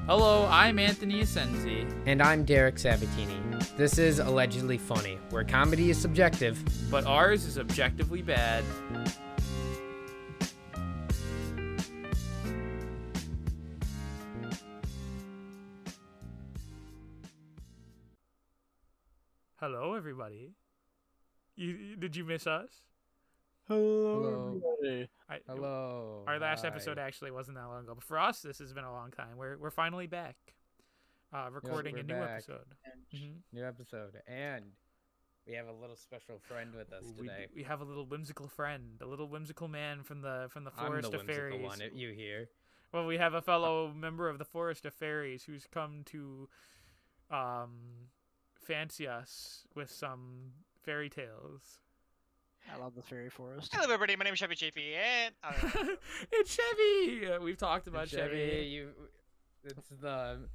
Hello, I'm Anthony Asensi. And I'm Derek Sabatini. This is Allegedly Funny, where comedy is subjective, But ours is objectively bad. Hello, everybody. Did you miss us? Hello. everybody. Hello. Our last Hi. episode actually wasn't that long ago, but for us, this has been a long time. We're finally back, recording we're a new back. episode. Mhm. New episode. And we have a little special friend with us today. We have a little whimsical friend, a little whimsical man from the I'm Forest the of whimsical Fairies. one, you hear. Well, we have a fellow member of the Forest of Fairies who's come to fancy us with some fairy tales. I love the fairy forest. Hello, everybody. My name is Chevy, and It's Chevy! We've talked about Chevy. It's the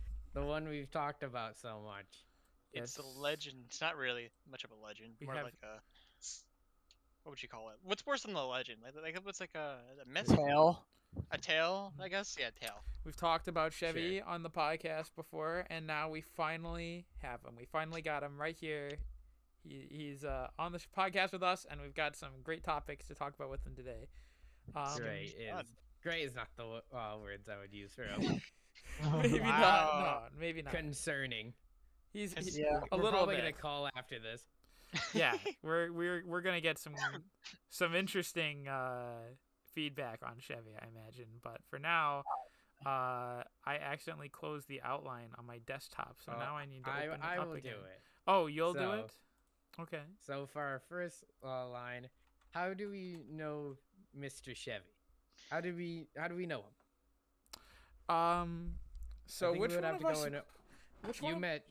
one we've talked about so much. it's Yes. a legend. It's not really much of a legend. We More have- like a what would you call it? What's worse than the legend? Like what's like a myth? Tail. A tale, I guess. Yeah, tale. We've talked about Chevy on the podcast before, and now we finally have him. We finally got him right here. He's on the podcast with us, and we've got some great topics to talk about with him today. Great is not the words I would use for him. Maybe Wow. not. No, maybe not. Concerning. He's Yeah. a We're little probably bit. gonna call after this. Yeah, we're gonna get some interesting feedback on Chevy, I imagine. But for now, I accidentally closed the outline on my desktop, so now I need to open it I up will again. do it. Oh, you'll do So- it? Okay. So for our first line, how do we know Mr. Chevy? How do we know him? So I think which we would one have of to us? go in. Which You one? met.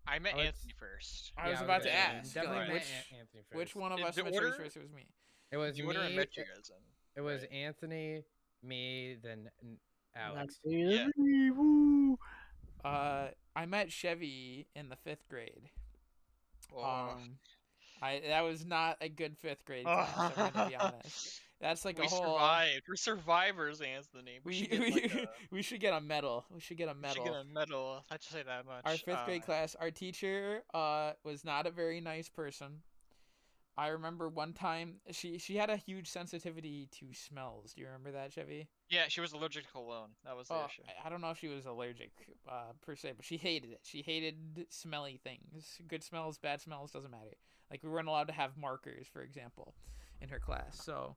I met Oh, it's- Anthony first. I was yeah, about to okay, ask. Definitely like, met which Anthony first. which one of In us the met you order? first? It was me. It was You me. wouldn't have met you guys then. It was right? Anthony, me, then Alex. Yeah. Woo. I met Chevy in the 5th grade. Oh. That was not a good 5th grade class. I'm gonna be honest. That's like we a whole. survived. We're survivors, Anthony. We should get like a, we should get a medal. We should get a we medal. should get a medal. I just say that much. Our 5th grade class, our teacher was not a very nice person. I remember one time she had a huge sensitivity to smells. Do you remember that, Chevy? Yeah, she was allergic to cologne. That was the issue. I don't know if she was allergic per se, but she hated it. She hated smelly things. Good smells, bad smells, doesn't matter. Like we weren't allowed to have markers, for example, in her class. So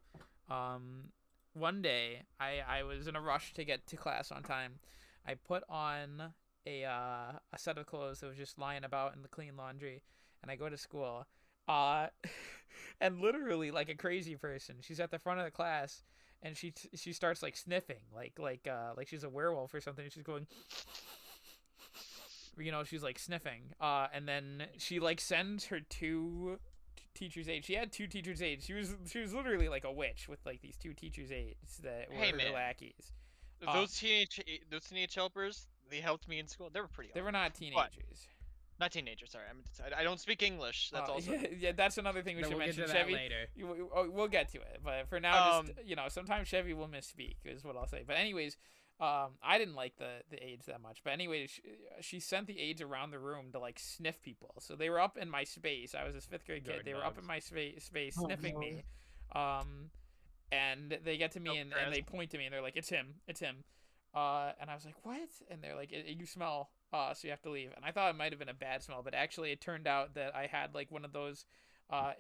one day I was in a rush to get to class on time. I put on a set of clothes that was just lying about in the clean laundry, and I go to school. And literally like a crazy person, she's at the front of the class, and she starts like sniffing, like she's a werewolf or something. She's going, she's like sniffing. And then she like sends her two teachers' aides. She had two teachers' aides. She was literally like a witch with like these two teachers' aides that were her man. lackeys. Those teenage helpers, they helped me in school. They were pretty. They awesome. were not teenagers. Not teenagers. Sorry, I don't speak English. That's also. Yeah, that's another thing we Then should we'll mention. get to that Chevy, later. we'll get to it, but for now, sometimes Chevy will misspeak, is what I'll say. But anyways, I didn't like the aides that much. But anyways, she sent the aides around the room to like sniff people. So they were up in my space. I was this 5th grade kid. Guard They were up dogs. in my space Oh, sniffing no. me. And they get to me and they point to me and they're like, it's him. And I was like, what? And they're like, you smell. So you have to leave. And I thought it might have been a bad smell, but actually it turned out that I had like one of those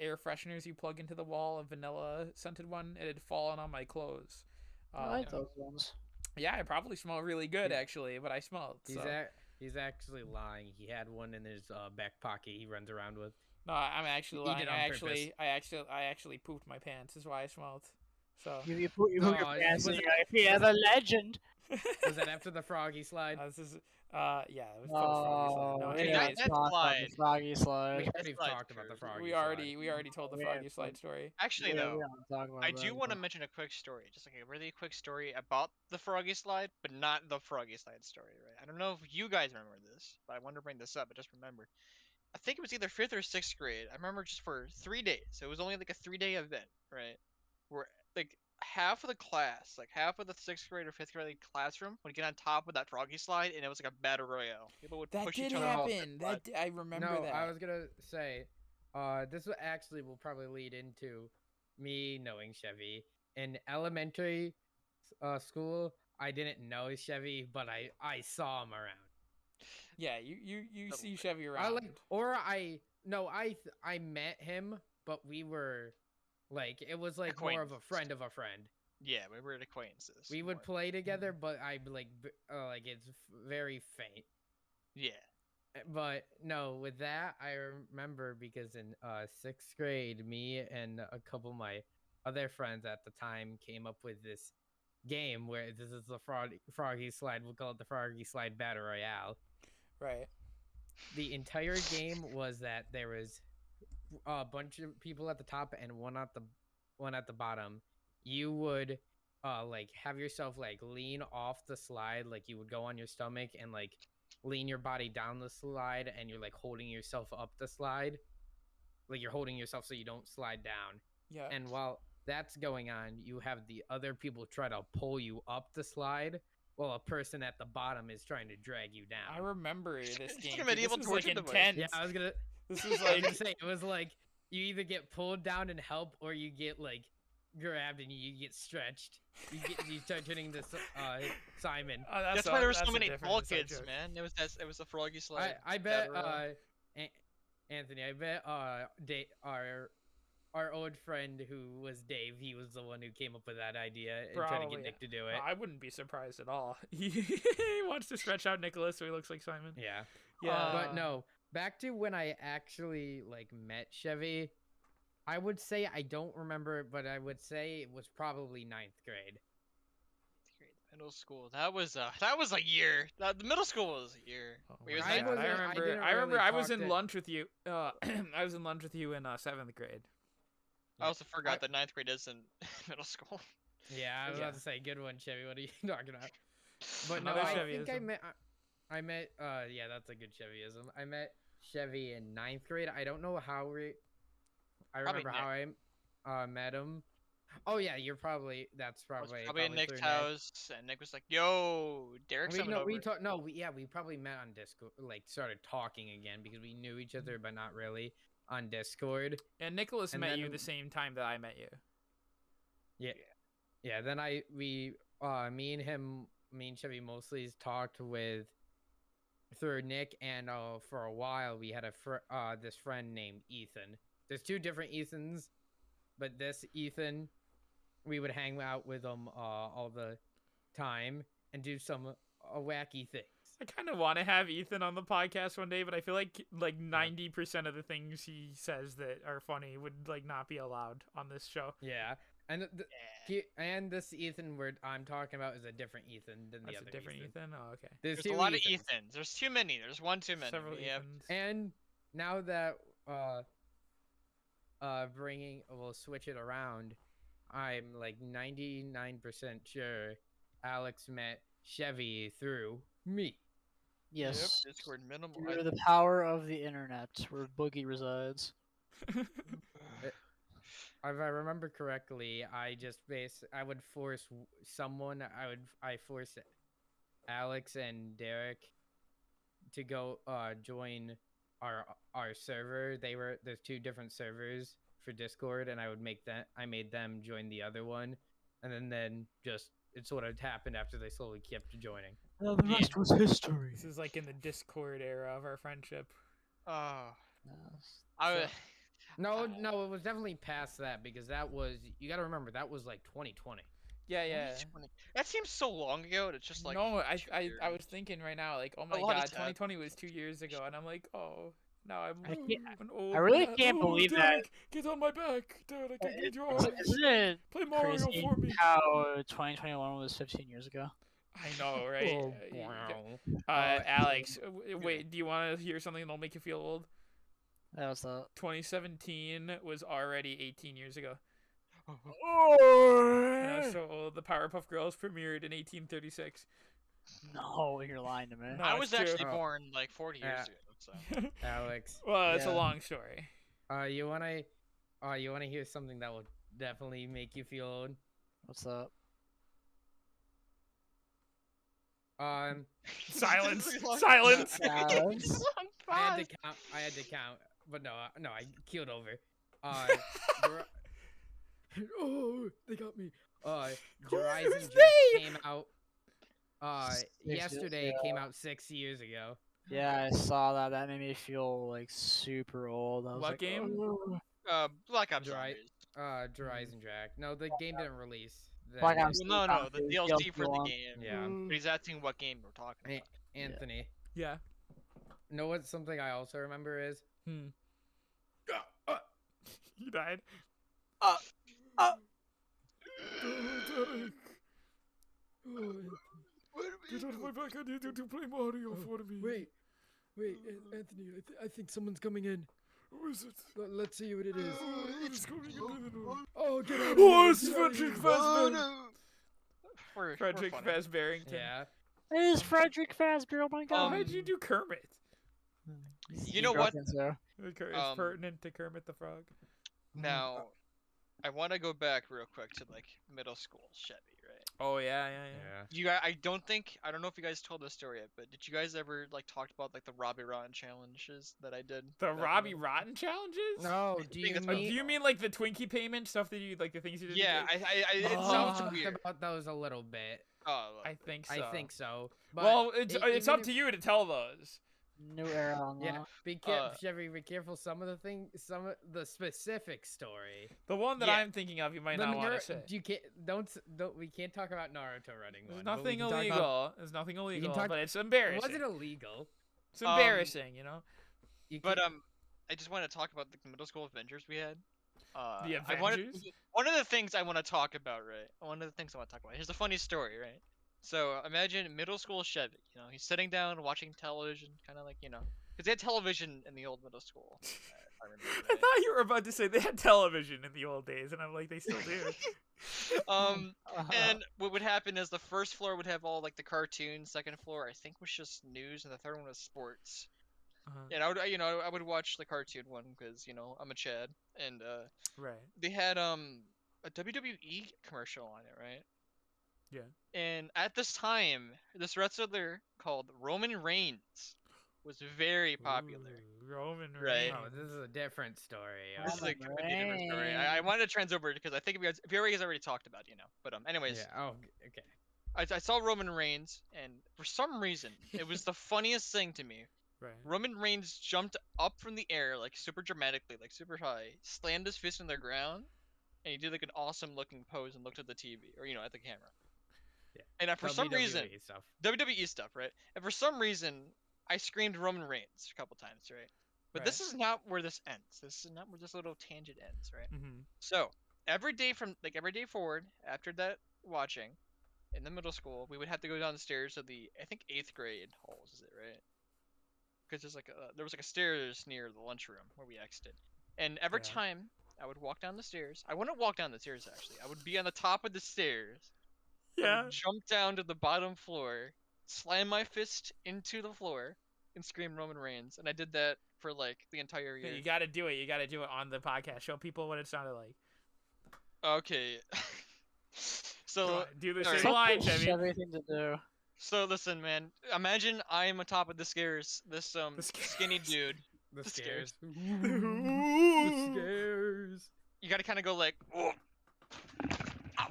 air fresheners you plug into the wall, a vanilla scented one. It had fallen on my clothes. I like those ones. Yeah, I probably smell really good Yeah. actually, but I smelled. So. He's actually lying. He had one in his back pocket. He runs around with. No, I'm actually Eat lying. it on I actually pooped my pants. Is why I smelled. So You put your No, pants was in it- your if he has a legend. Was that after the froggy slide? this is yeah, it was post Froggy Slide. No, Oh, Hey, yeah, anyways, it's not slide. the froggy We slide. already slide's talked about the true. froggy we slide. already told the Yeah, Froggy Slide story. Actually, Yeah, though, we don't talk about I that do want to anymore. mention a quick story, just like a really quick story about the Froggy Slide, but not the Froggy Slide story, right? I don't know if you guys remember this, but I wanted to bring this up. But just remember, I think it was either 5th or 6th grade. I remember just for 3 days. It was only like a 3-day event, right? Where like half of the class, like half of the 6th grade or 5th grade classroom, would get on top of that froggy slide, and it was like a battle royale. People would That push did each other off that happen. slide. I remember No, that. I was gonna say, this will actually will probably lead into me knowing Chevy. In elementary school, I didn't know Chevy, but I saw him around. Yeah, you Little see bit. Chevy I around. like, or I met him, but we were like, it was like more of a Acquaintances. friend of a friend. Yeah, we were acquaintances. We would more. play together, but I like it's very faint. Yeah. But no, with that I remember because in 6th grade, me and a couple of my other friends at the time came up with this game where this is the froggy slide. We'll call it the froggy slide battle royale. Right. The entire game was that there was a bunch of people at the top and one at the bottom. You would like have yourself like lean off the slide, like you would go on your stomach and like lean your body down the slide, and you're like holding yourself up the slide, like you're holding yourself so you don't slide down. Yeah. And while that's going on, you have the other people try to pull you up the slide while a person at the bottom is trying to drag you I down. remember this It's game. like a dude. medieval This was like torture device. intense. Yeah, I was gonna This was I was like gonna say, it was like you either get pulled down and help, or you get like grabbed and you get stretched. You start turning to Simon. oh, That's why there were that's so a many different tall inside kids, joke. man. It was a froggy slide. I bet battle royale. Anthony, I bet our old friend who was Dave, he was the one who came up with that idea and tried to Probably. get Nick to do it. I wouldn't be surprised at all. He wants to stretch out Nicholas so he looks like Simon. Yeah. Yeah. But no, back to when I actually like met Chevy. I would say I don't remember, but I would say it was probably 9th grade. Middle school. That was a year. The middle school was a year. Oh We my was I God, like, wasn't- I didn't I remember really I was talk in to- lunch with you. I was in lunch with you in 7th grade. I also forgot that 9th grade isn't middle school. Yeah, I was Yeah. about to say, good one, Chevy. What are you talking about? But no, Another I think Chevyism. I met yeah, that's a good Chevyism. I met Chevy in 9th grade. I don't know how I Probably remember how I met him. Oh yeah, that's I was probably probably in Nick's through Nick. house, and Nick was like, "Yo, Derek's coming over." We probably met on Discord, like started talking again because we knew each other, but not really on Discord. And Nicholas And met then- you the same time that I met you. Yeah, then me and Chevy mostly talked with through Nick, and for a while we had this friend named Ethan. There's two different Ethans, but this Ethan, we would hang out with him all the time and do some wacky things. I kind of want to have Ethan on the podcast one day, but I feel like 90% of the things he says that are funny would like not be allowed on this show. Yeah, and this Ethan I'm talking about is a different Ethan than the That's other a different Ethan. Oh, okay. There's There's two a lot of Ethans. Ethans. There's too many. There's one too many. Several We have- Ethans. And now that we'll switch it around. I'm like 99% sure Alex met Chevy through me. Yes. Yep, Discord minimal. Through the power of the internet, where Boogie resides. If I remember correctly, I would force someone. I force Alex and Derek to go join our server. There's two different servers for Discord, and I made them join the other one, and then just it sort of happened after they slowly kept joining. Well, the rest was history. This is like in the Discord era of our friendship. Oh, Yes. I. So- No, it was definitely past that because you got to remember that was like 2020. Yeah, yeah. 2020. That seems so long ago. It's just like no, I 2 was years. thinking right now, like, oh my lot of god, time. 2020 was 2 years ago, and I'm like, oh, now I'm I can't- an old I really man. can't Oh, believe that- Derek, get on my back, Derek, I need your arms. Isn't it Play Mario crazy for me. how 2021 was 15 years ago? I know, right? Oh, You- wow. Alex, wait, do you want to hear something that'll make you feel old? That was the. 2017 was already 18 years ago. And I Oh was so old. The Powerpuff Girls premiered in 1836. no, you're lying to me. No, I it's was actually true. born like 40 years Yeah. ago. So. Alex, Well, it's a Yeah. long story. you wanna hear something that will definitely make you feel old? What's up? Silence. This is long- Silence. Silence. long I had to pause. count. But no, I keeled over. Oh, they got me. Horizon Whose Jack name? came out. years Yesterday came out 6 years ago. Yeah, I saw that. That made me feel like super old. I was What like, game? "Oh." Black Ops Dry- Zombies. Horizon Jack. No, the game didn't release. then. Black Ops Well, no, the DLC DLC for the one. game. Yeah. But he's asking what game we're talking about. Anthony. Yeah. Know what? Something I also remember is. You died. Get out of my back! I need you to play Mario for me. Wait, Anthony. I think someone's coming in. Who is it? Let's see what it is. What is coming into the door? Oh, get out! Oh, it's Frederick Fazbear. We're Frederick funny. Fazbearrington. Yeah. It is Frederick Fazbear. Oh my god. How'd you do Kermit? You know what? So. It's Um, pertinent to Kermit the Frog. Now, I want to go back real quick to like middle school Chevy, right? Oh yeah. I don't know if you guys told this story yet, but did you guys ever like talked about like the Robbie Rotten challenges that I did? The back in Robbie Rotten challenges? No, I do think you that's what Do mean? you mean like the Twinkie payment stuff that you like the things you did? Yeah, it Oh. sounds Talked weird. about those a little bit. Oh, I think so. I think so. But Well, it's even up if- to you to tell those. New era on Yeah, that. be careful, Uh, Chevy. Be careful. Some of the specific story. The one that Yeah. I'm thinking of, you might The not want Nar- to say. You can't. Don't. We can't talk about Naruto running There's one. but we nothing can talk about- illegal. There's nothing illegal, talk- but it's It embarrassing. wasn't illegal. It's embarrassing, you know. You but can- I just want to talk about the middle school adventures we had. The Avengers? One of the things I want to talk about, right? One of the things I want to talk about. Here's a funny story, right? So imagine middle school Chevy. You know, he's sitting down watching television, kind of like because they had television in the old middle school. If I remember. I Right? thought you were about to say they had television in the old days, and I'm like, they still do. And what would happen is the first floor would have all like the cartoons. Second floor, I think, was just news, and the third one was sports. Uh-huh. And I would watch the cartoon one because I'm a Chad, and Right. they had a WWE commercial on it, right? Yeah. And at this time, this wrestler called Roman Reigns was very popular. Ooh, Roman Right. Reigns. Oh, this is a different story. This is a Roman completely different story. I wanted to trans over it because I think if you guys already talked about, But anyways, Yeah. Oh, okay. I saw Roman Reigns, and for some reason, it was the funniest thing to me. Right. Roman Reigns jumped up from the air, like super dramatically, like super high, slammed his fist in the ground, and he did like an awesome looking pose and looked at the TV or at the camera. Yeah. And for some reason, WWE stuff. WWE stuff, right? And for some reason, I screamed Roman Reigns a couple times, right? But this is not where this ends. This is not where this little tangent ends, right? Mm-hmm. So every day forward, after that watching, in the middle school, we would have to go down the stairs to the 8th grade halls. Is it right? Because there was like a stairs near the lunchroom where we exited, and every Yeah. time I would walk down the stairs, I wouldn't walk down the stairs actually. I would be on the top of the stairs. I Yeah. would jump down to the bottom floor, slam my fist into the floor, and scream Roman Reigns. And I did that for like the entire Yeah, year. you got to do it. You got to do it on the podcast. Show people what it sounded like. Okay. Come so on, do the Alright. same line, Such Chevy. everything to do. so listen, man. Imagine I'm on top of the stairs. This The skinny stairs. dude. The The scares. scares. The scares. You gotta kind of go like. Oh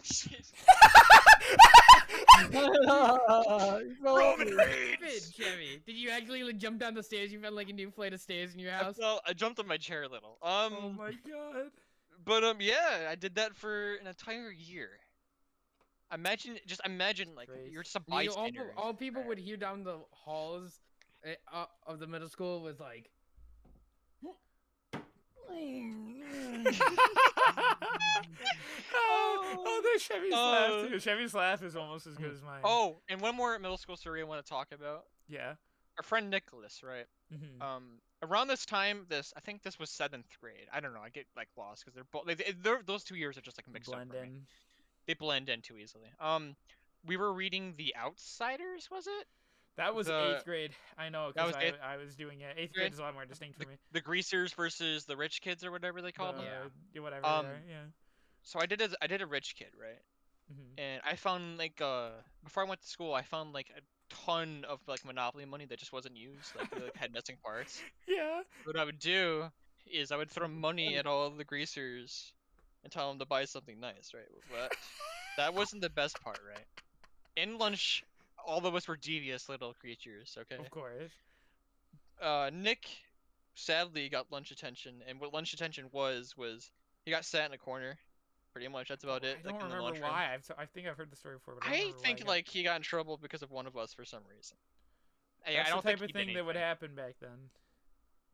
shit. Roman Stupid, Chevy. Did you actually like, jump down the stairs? You found like a new flight of stairs in your house? Well, I jumped on my chair a little. Oh my god. But yeah, I did that for an entire year. Just imagine like Crazy. you're just a You know, bystander. all people would hear down the halls of the middle school was like, oh, there's Chevy's laugh Oh. too. Chevy's laugh is almost as good as mine. Oh, and one more middle school story I want to talk about. Yeah. Our friend Nicholas, right? Mm-hmm. Around this time, I think this was 7th grade. I don't know. I get like lost because they're both those 2 years are just like mixed Blend up for me. in. They blend in too easily. We were reading The Outsiders, was it? That was The- 8th grade. I know That because was eighth- I was doing it. 8th grade? grade is a lot more distinct for me. The Greasers versus the rich kids or whatever they called them. Yeah. Yeah, whatever. Um, they are, yeah. So I did a rich kid, right? and I found like before I went to school, I found like a ton of like Monopoly money that just wasn't used, like, they, like had missing parts. Yeah. What I would do is I would throw money at all the greasers and tell them to buy something nice, right? But that wasn't the best part, right? In lunch, all of us were devious little creatures, okay? Of course. Nick sadly got lunch attention, and what lunch attention was he got sat in a corner. Pretty much, that's about it. I don't Like in the remember lunchroom. why. I think I've heard the story before, but I don't I remember why think got- like he got in trouble because of one of us for some reason. that's I don't the think type of he did thing that would anything. happen back then.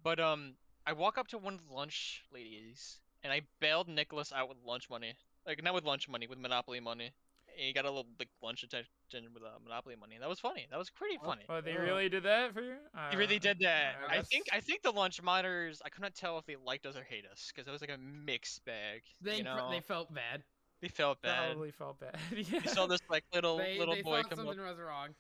But I walk up to one of the lunch ladies and I bailed Nicholas out with lunch money. Like not with lunch money, with Monopoly money. And he got a little like lunch attention with Monopoly money. That was funny. That was pretty funny. Oh, they really did that for you? He really did that. I that's- think the lunch monitors. I couldn't tell if they liked us or hate us because it was like a mixed bag. They you know, they felt bad. they felt bad. Probably felt bad. Yeah. You saw this like little They boy thought come up. something was wrong.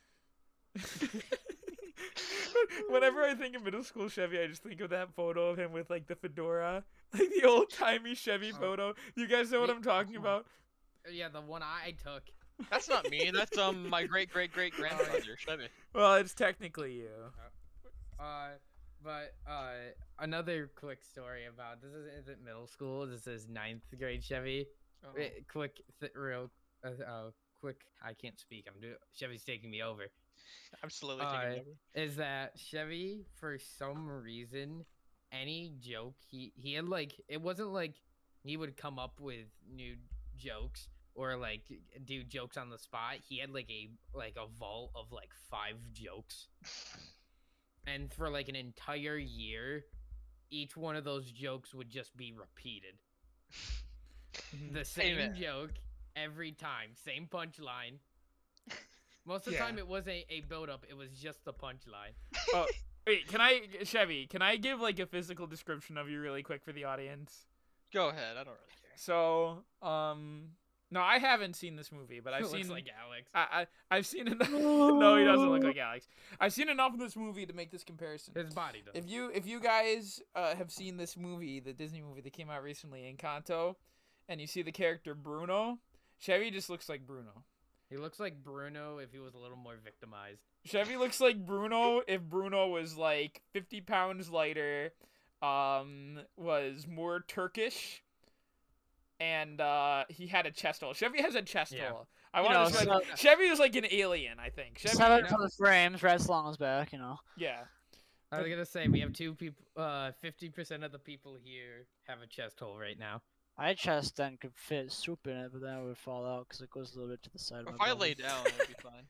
Whenever I think of middle school Chevy, I just think of that photo of him with like the fedora, like the old timey Chevy Oh. photo. You guys know what I'm talking about? Yeah, the one I took. That's not me. That's my great grandfather Chevy. Well, it's technically you. But another quick story about this isn't middle school. This is 9th grade Chevy. Oh. Quick. I can't speak. Chevy's taking me over. I'm slowly taking over. Is that Chevy for some reason any joke he had like it wasn't like he would come up with new jokes or like do jokes on the spot. He had like a vault of like 5 jokes. And for like an entire year, each one of those jokes would just be repeated. The same Amen. joke every time, same punchline. Most of the Yeah. time, it was a build up. It was just the punchline. Oh, wait, Chevy, can I give like a physical description of you really quick for the audience? Go ahead. I don't really care. So, no, I haven't seen this movie, but I've It looks seen like Alex. I've seen enough. No, he doesn't look like Alex. I've seen enough of this movie to make this comparison. His body does. If you guys have seen this movie, the Disney movie that came out recently, Encanto, and you see the character Bruno, Chevy just looks like Bruno. He looks like Bruno if he was a little more victimized. Chevy looks like Bruno if Bruno was like 50 pounds lighter, was more Turkish, and he had a chest hole. Chevy has a chest Yeah. hole. I You want know, to describe. so- Chevy is like an alien, I think. Chevy, 7 frames, red along his back, you know. yeah. I was gonna say we have 2 people. 50% of the people here have a chest hole right now. My chest then could fit soup in it, but then it would fall out because it goes a little bit to the side of If my I body. lay down, it'd be fine.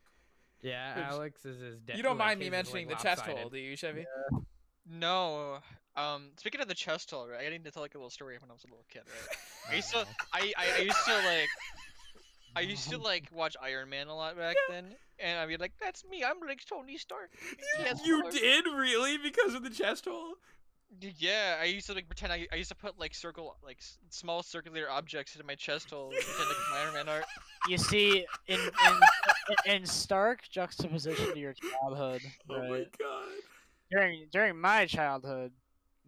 Yeah, It's- Alex is his. You don't mind me mentioning the chest hole, do you, Chevy? No. Speaking of the chest hole, right? I need to tell like a little story when I was a little kid, right? I used to, I used to like watch Iron Man a lot back then, and I'd be like, "That's me. I'm like Tony Stark." He has You colors." did really because of the chest hole? Yeah, I used to like pretend. I used to put like small circular objects into my chest hole, and pretend like my Iron Man art. You see, in stark juxtaposition to your childhood, Oh my right? god. During my childhood,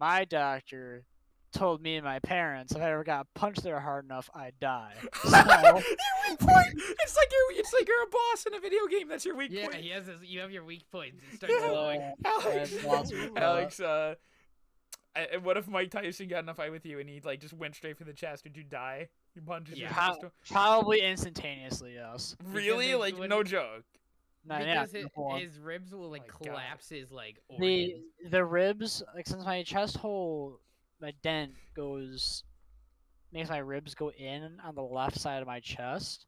my doctor told me and my parents if I ever got punched there hard enough, I'd die. So, Your weak point. It's like you're a boss in a video game. That's your weak Yeah, point. he has his. You have your weak points. It starts glowing. Alex, I've lost my Alex, what if Mike Tyson got in a fight with you and he like just went straight for the chest? Would you die? You punched Yeah. your Pro- chest. probably instantaneously, yes. Really? it Like would- no joke. No, yeah, Because go on. his ribs will like My God. collapse his like the organs. the ribs, like since my chest hole, my dent makes my ribs go in on the left side of my chest.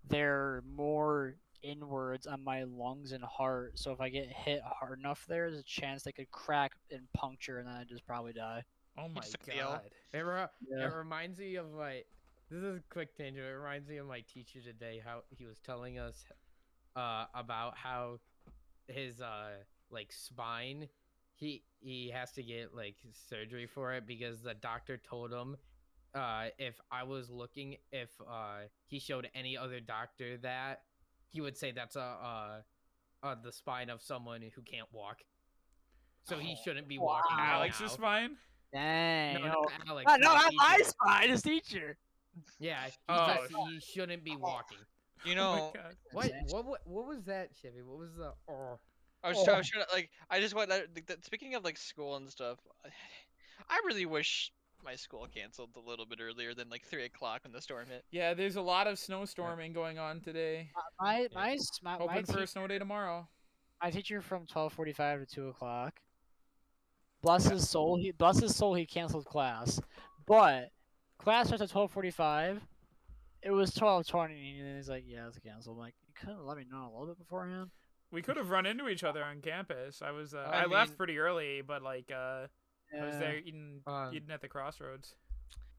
They're more inwards on my lungs and heart. So if I get hit hard enough, there's a chance they could crack and puncture, and then I'd just probably die. Oh my took the L. god. Yeah. It reminds me of my. This is a quick tangent. It reminds me of my teacher today. How he was telling us about how his like spine. He has to get like surgery for it because the doctor told him if he showed any other doctor that, he would say that's the spine of someone who can't walk. So he shouldn't be walking. Wow. right Alex's now. spine? Dang. No, No, not Alex. no, my not my teacher. spine, his teacher. Yeah, Oh, he shouldn't be walking. You Oh my know, God. What was that, Chevy? What was the? Oh, I was trying to like. I just want that. Speaking of like school and stuff, I really wish my school canceled a little bit earlier than like 3 o'clock when the storm hit. Yeah, there's a lot of snowstorming going on today. My Hoping for a teacher, snow day tomorrow. my teacher from 12:45 to 2 o'clock. Bless his soul. He canceled class, but class starts at 12:45. It was 12:20, and he's like, "Yeah, it's canceled." I'm like, you couldn't let me know a little bit beforehand. We could have run into each other on campus. I was I I left mean- pretty early, but like I was Yeah. there eating Um, at the crossroads.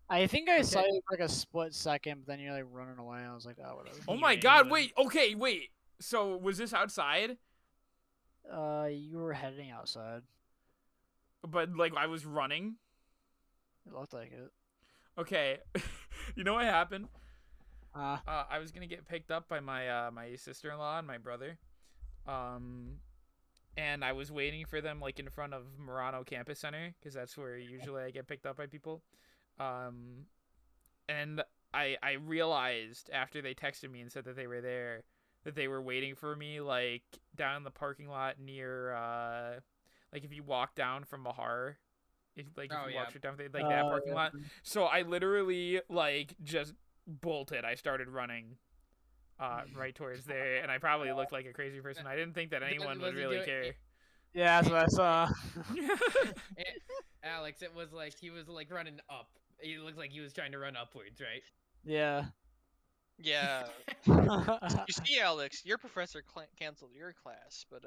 I think I saw Okay. you for like a split second, but then you're like running away. I was like, oh, whatever. Oh You my ran God! into Wait. Okay. Wait. So was this outside? You were heading outside. But like I was running. It looked like it. Okay. You know what happened? Uh, I was gonna get picked up by my my sister-in-law and my brother, and I was waiting for them like in front of Murano Campus Center because that's where usually I get picked up by people, and I realized after they texted me and said that they were there that they were waiting for me like down in the parking lot near like if you walk down from Mahar. If Oh, you yeah. walk straight down like that parking lot. So I literally like just bolted. I started running right towards there, and I probably looked like a crazy person. I didn't think that anyone was would he really doing- care. yeah, that's what I saw. Alex, it was like he was like running up. He looked like he was trying to run upwards, right? Yeah. Yeah. You see, Alex, your professor canceled your class, but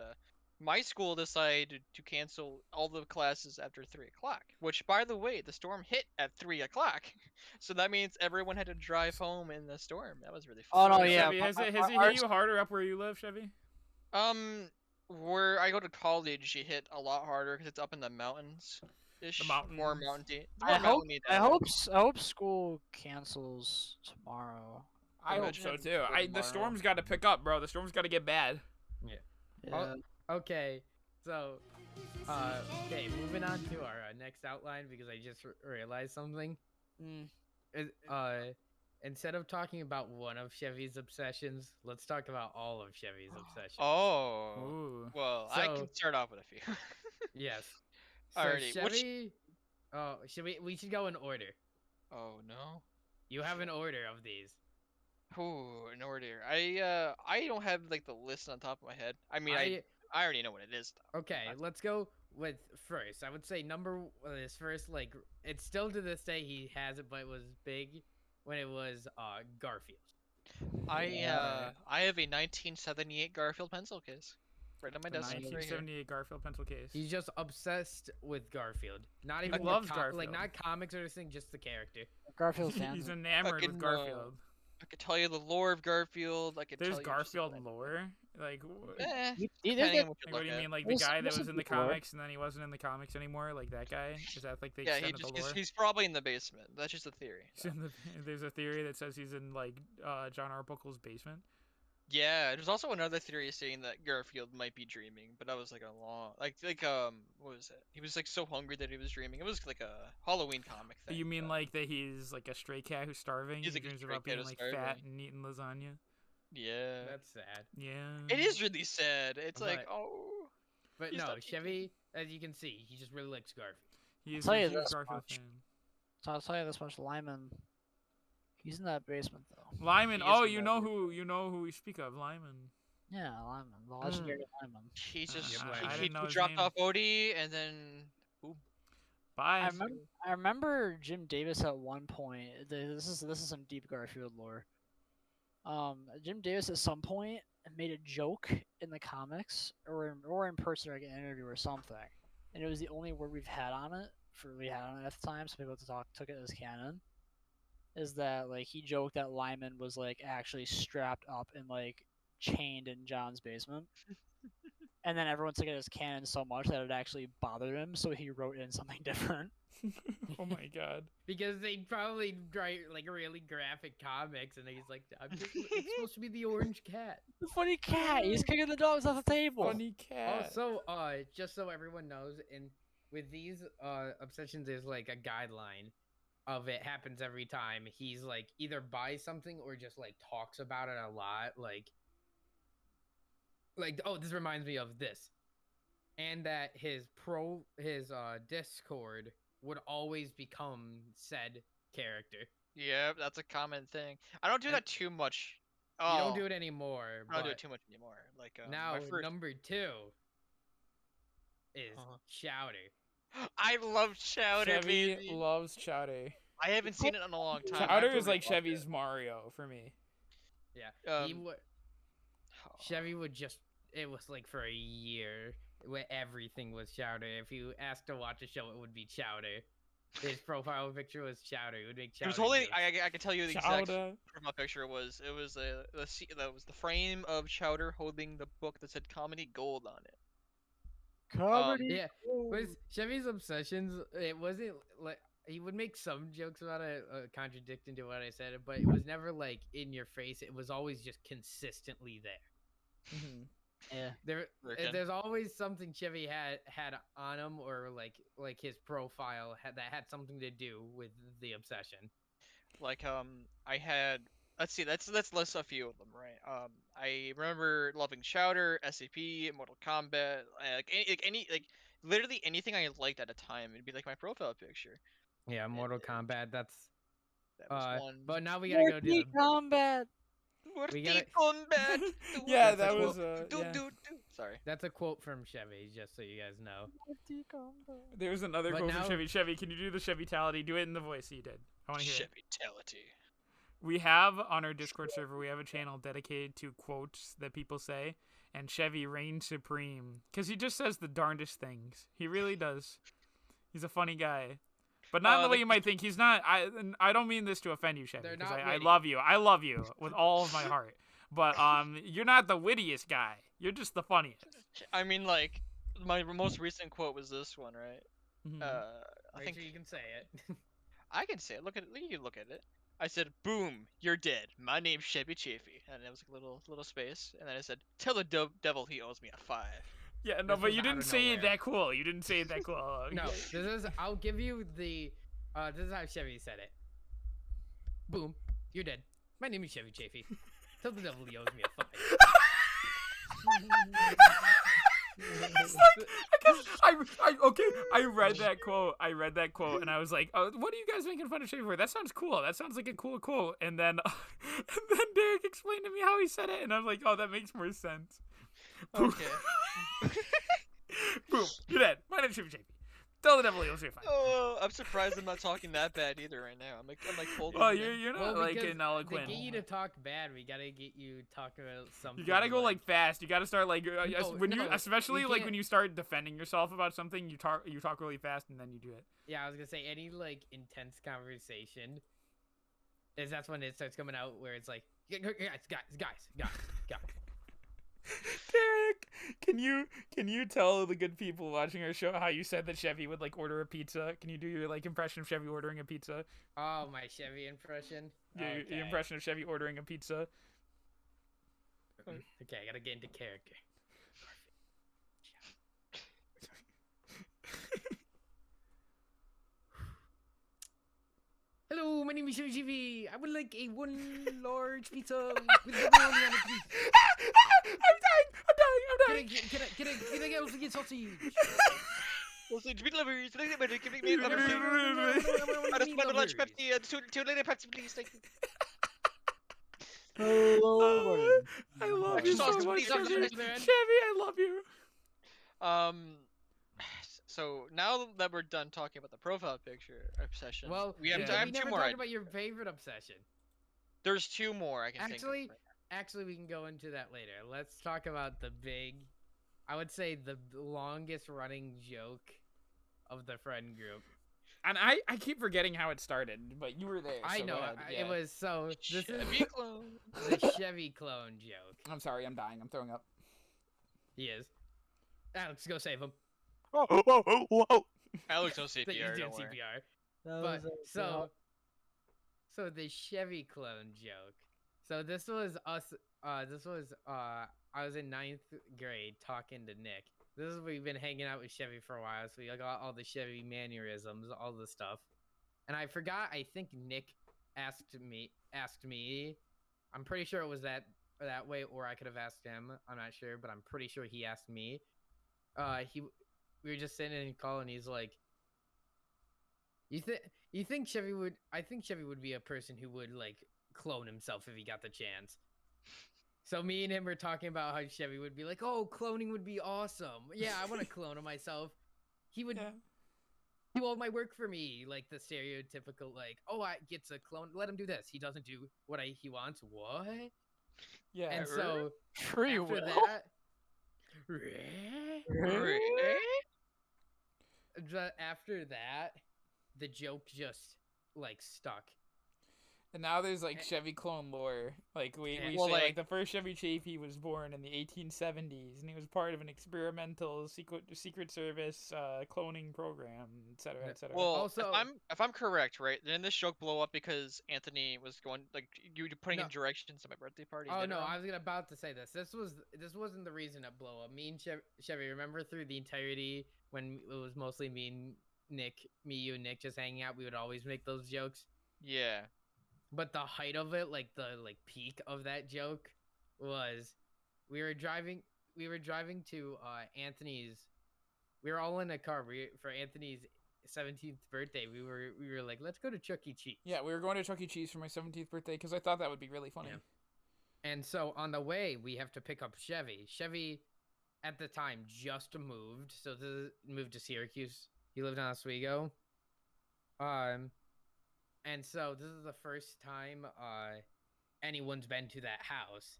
my school decided to cancel all the classes after 3 o'clock. Which, by the way, the storm hit at 3 o'clock, so that means everyone had to drive home in the storm. That was really fun. Oh, no, Chevy, yeah. has it our- hit you harder up where you live, Chevy? Where I go to college, it hit a lot harder because it's up in the mountains. More mountains. mountainy. I hope. mountainy I down. hope school cancels tomorrow. I hope Imagine so having too. school The tomorrow. storm's got to pick up, bro. The storm's got to get bad. Yeah. Okay, so okay, moving on to our next outline because I just realized something. Mm. Instead of talking about one of Chevy's obsessions, let's talk about all of Chevy's obsessions. Oh. Ooh. Well, I So- can start off with a few. Yes. So Alrighty, which- Chevy. Oh, we should go in order. Oh no. You have an order of these. Ooh, an order. I don't have like the list on top of my head. I mean, I already know what it is though. Okay, let's go with first. I would say this first, like, it's still to this day he has it, but it was big when it was Garfield. I Yeah. I have a 1978 Garfield pencil case right on my The desk. Right here. 1978 Garfield pencil case. He's just obsessed with Garfield. Not He even the loves like Garfield. not comics or anything, just the character. Garfield He's fans. enamored Fucking, with Garfield. I could tell you the lore of Garfield. I could There's tell you just Garfield about- lore. Like, Eh, There's depending on what like, you what look do you at. mean? Like the There's- guy that there's was some in the deep lore. comics and then he wasn't in the comics anymore? Like that guy? Is that like the Yeah, extent of the lore? he's probably in the basement. That's just a theory. He's in the- there's a theory that says he's in like John Arbuckle's basement. Yeah, there's also another theory saying that Garfield might be dreaming, but that was like a long, what was it? He was like so hungry that he was dreaming. It was like a Halloween comic thing. You mean but- like that he's like a stray cat who's starving? He's He like a dreams stray about cat being who's like fat starving. and eating lasagna. Yeah. That's sad. Yeah. It is really sad. It's like, But- oh. But He's no, not Chevy, as you can see, he just really likes Garfield. He is I'll a tell you huge this Garfield much. fan. So I'll tell you this much: Lyman, he's in that basement though. Lyman. He is Oh, in you that know basement. you know who we speak of, Lyman. Yeah, Lyman, the legendary Lyman. He's just, I he, didn't he know his dropped name. off Odie and then, Bye. I remember Jim Davis at one point. This is some deep Garfield lore. Jim Davis at some point made a joke in the comics or in person or like an interview or something, and it was the only word we've had on it at the time. So people took it as canon. Is that like he joked that Lyman was like actually strapped up and like chained in John's basement. And then everyone took it as canon so much that it actually bothered him, so he wrote in something different. Oh my god. Because they probably write like really graphic comics, and he's like, it's supposed to be the orange cat. The funny cat, he's kicking the dogs off the table. Funny cat. Also, just so everyone knows, with these obsessions, there's like a guideline. of it happens every time. He's like either buys something or just like talks about it a lot. Like oh, this reminds me of this, and that his Discord would always become said character. Yeah, that's a common thing. I don't do And that too much. You don't Oh, do it anymore. I don't do it But too much anymore. Like now my first. number 2 is Uh-huh. Chowder. I love Chowder, Chevy baby. loves Chowder. I haven't seen it in a long time. I have Chowder to is like rewatch Chevy's it. Mario for me. Yeah, he Um, would. Chevy would just. It was like for a year where everything was Chowder. If you asked to watch a show, it would be Chowder. His profile picture was Chowder. It would make He Chowder. was holding. jokes. I can tell you the exact Chowder. profile picture was. It was that was the frame of Chowder holding the book that said Comedy Gold on it. Comedy. Yeah, was Chevy's obsessions. It wasn't like he would make some jokes about it, contradicting to what I said, but it was never like in your face. It was always just consistently there. Mm-hmm. Yeah. There's always something Chevy had on him, or like his profile that had something to do with the obsession. Like I had. Let's see. Let's list a few of them, right? I remember loving Chowder, SCP, Mortal Kombat, like literally anything I liked at a time. It'd be like my profile picture. Yeah, Mortal Kombat. That was one. But now we gotta go do the. Combat. We gotta- Combat. Yeah, That's that a was Do. Sorry. That's a quote from Chevy, just so you guys know. There was another But quote from now- Chevy. Chevy, can you do the Chevy-tality? Do it in the voice you did. I want to hear it. Chevy-tality. We have on our Discord server, we have a channel dedicated to quotes that people say, and Chevy reigns supreme because he just says the darndest things. He really does. He's a funny guy, but not in the way you might think. He's not. I don't mean this to offend you, Chevy, They're because not I witty. love you. I love you with all of my heart. But you're not the wittiest guy. You're just the funniest. I mean, like, my most recent quote was this one, right? Mhm. I Make think sure you can say it. I can say it. Look at it. You can look at it. I said, "Boom, you're dead. My name's Chevy Chafee," and it was like a little space, and then I said, "Tell the devil he owes me a 5." Yeah, no, This but was you out didn't of say it nowhere. that cool. You didn't say it that cool. No, this is. I'll give you the. This is how Chevy said it. Boom, you're dead. My name is Chevy Chafee. Tell the devil he owes me a 5. It's like, I read that quote. And I was like, "Oh, what are you guys making fun of Chevy for? That sounds cool. That sounds like a cool quote." And then, Derek explained to me how he said it, and I'm like, "Oh, that makes more sense." Boom. Okay. Boom. You're dead. My name's Chevy Chafee. Tell the devil he owes me a 5. Oh, I'm surprised I'm not talking that bad either right now. I'm like holding. Oh, it in. you're not like because an to eloquent. get you to talk bad, we gotta get you talking about something. You gotta go like fast. You gotta start like when you no, especially we like can't- when you start defending yourself about something. You talk really fast and then you do it. Yeah, I was gonna say any like intense conversation. That's when it starts coming out where it's like, guys. Derek, can you tell the good people watching our show how you said that Chevy would like order a pizza? Can you do your like impression of Chevy ordering a pizza? Oh, my Chevy impression. Your impression of Chevy ordering a pizza. Okay, I gotta get into character. Hello, my name is Chevy. I would like a 1 large pizza with pepperoni on it, please. I'm dying. Can I also get sausage? Also, give me lovers. Give me lovers. I just want a large Pepsi. 2 liter Pepsi, please. Thank you. Hello. I love Extra you so sauce, much, please, Chevy. sauce, Chevy, I love you. So now that we're done talking about the profile picture obsession, Well, we have we I have 2 never more. talked about your favorite obsession. There's 2 more I can think of. Actually, we can go into that later. Let's talk about the big, I would say the longest running joke of the friend group. And I keep forgetting how it started, but you were there. I so know go ahead, it yeah. was so. This Chevy is clone. the Chevy clone joke. I'm sorry, I'm dying. I'm throwing up. He is. Alex, go save him. Whoa. Alex, no He's CPR. doing Don't worry. CPR. But so the Chevy clone joke. So this was us. I was in 9th grade talking to Nick. We've been hanging out with Chevy for a while, so we got all the Chevy mannerisms, all the stuff. and I forgot. I think Nick asked me. I'm pretty sure it was that way, or I could have asked him. I'm not sure, but I'm pretty sure he asked me. We were just sitting in call, and he's like, you think Chevy would? I think Chevy would be a person who would like clone himself if he got the chance. So me and him were talking about how Chevy would be like, oh, cloning would be awesome. Yeah, I want to clone myself. He would do all my work for me, like the stereotypical, like, oh, I gets a clone. Let him do this. He doesn't do what he wants. What? Yeah. And so Free after will. after that, the joke just like stuck. And now there's like Chevy clone lore. Like we say Well, like like- the first Chevy Chafee was born in the 1870s, and he was part of an experimental secret service cloning program, etc., etc. Well, Also- if I'm correct, right? Then this joke blow up because Anthony was going like you were putting in directions at my birthday party. Oh did it no, wrong? I was about to say this. This wasn't the reason it blew up. Me and Chevy, remember through the entirety when it was mostly me, you and Nick just hanging out, we would always make those jokes. Yeah. But the height of it, like the peak of that joke, was we were driving to Anthony's. We were all in a car for Anthony's 17th birthday. We were like, let's go to Chuck E. Cheese. Yeah, we were going to Chuck E. Cheese for my 17th birthday because I thought that would be really funny. Yeah. And so on the way, we have to pick up Chevy. Chevy, at the time, just moved. So moved to Syracuse. He lived on Oswego. And so this is the first time anyone's been to that house.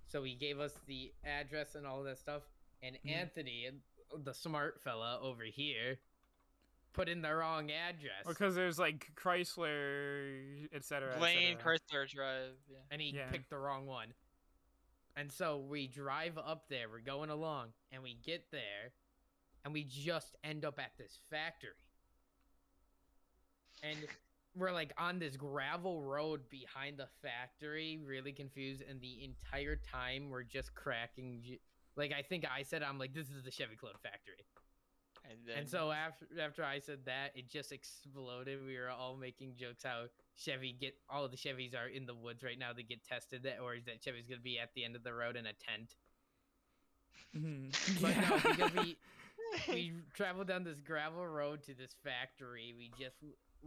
So he gave us the address and all that stuff. And Anthony, the smart fella over here, put in the wrong address. Because there's like Chrysler, etc. Blaine Chrysler Drive. Yeah. And he Yeah. picked the wrong one. And so we drive up there. We're going along. And we get there. And we just end up at this factory. And we're like on this gravel road behind the factory, really confused. And the entire time we're just cracking. Like, I think I said, I'm like, this is the Chevy Clone factory. And so after I said that, it just exploded. We were all making jokes how all of the Chevys are in the woods right now to get tested, or is that Chevy's gonna be at the end of the road in a tent. But no, because we traveled down this gravel road to this factory.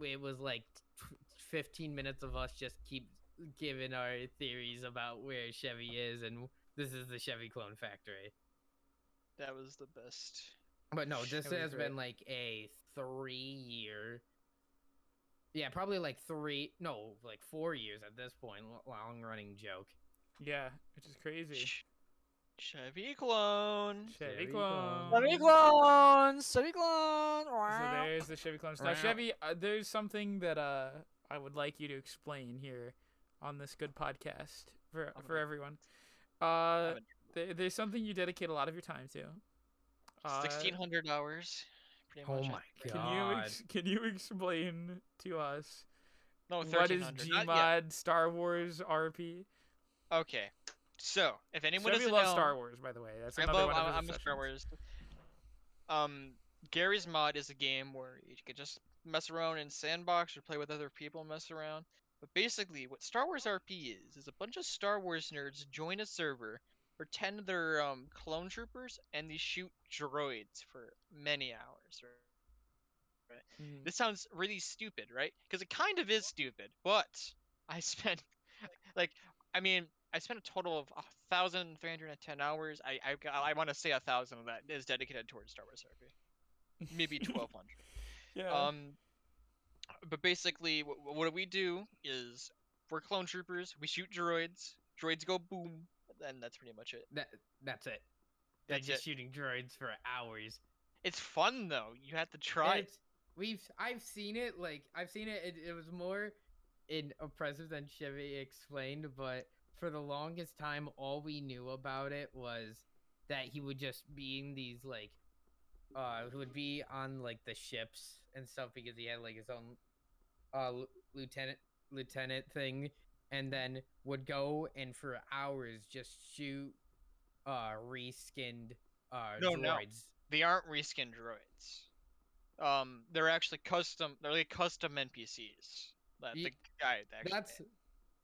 It was like 15 minutes of us just keep giving our theories about where Chevy is, and this is the Chevy Clone factory. That was the best. But no, this It was has great. been like a 3-year. Yeah, probably like 4 years at this point. Long running joke. Yeah, which is crazy. Chevy clone. Chevy Chevy clone. clone. Chevy clone! Chevy clone! So there's the Chevy clones. Now, Wow. Chevy, there's something that I would like you to explain here on this good podcast for everyone. There's something you dedicate a lot of your time to. 1,600 hours. Pretty Oh much. my Can you explain to us No, what is 1,300. Not yet. Gmod Star Wars RP? Okay. So, if anyone Chevy doesn't loves know, Star Wars, by the way. That's I another love. one of his I'm a Star obsessions. Wars. Gary's Mod is a game where you can just mess around in sandbox or play with other people and mess around. But basically, what Star Wars RP is a bunch of Star Wars nerds join a server, pretend they're clone troopers, and they shoot droids for many hours. Right? Mhm. This sounds really stupid, right? Because it kind of is stupid. But I spent, I spent a total of 1,310 hours. I want to say 1,000 of that is dedicated towards Star Wars RP. Maybe 1,200. Yeah. But basically, what we do is we're clone troopers. We shoot droids. Droids go boom, and that's pretty much it. That's it. That's They're just it. shooting droids for hours. It's fun though. You have to try it. I've seen it. Like I've seen it. It was more impressive than Chevy explained, but for the longest time, all we knew about it was that he would just be in these like, he would be on like the ships and stuff because he had like his own lieutenant thing, and then would go and for hours just shoot reskinned No, droids. They aren't reskinned droids. they're actually custom. They're like custom NPCs. That Ye- the guy actually That's, made.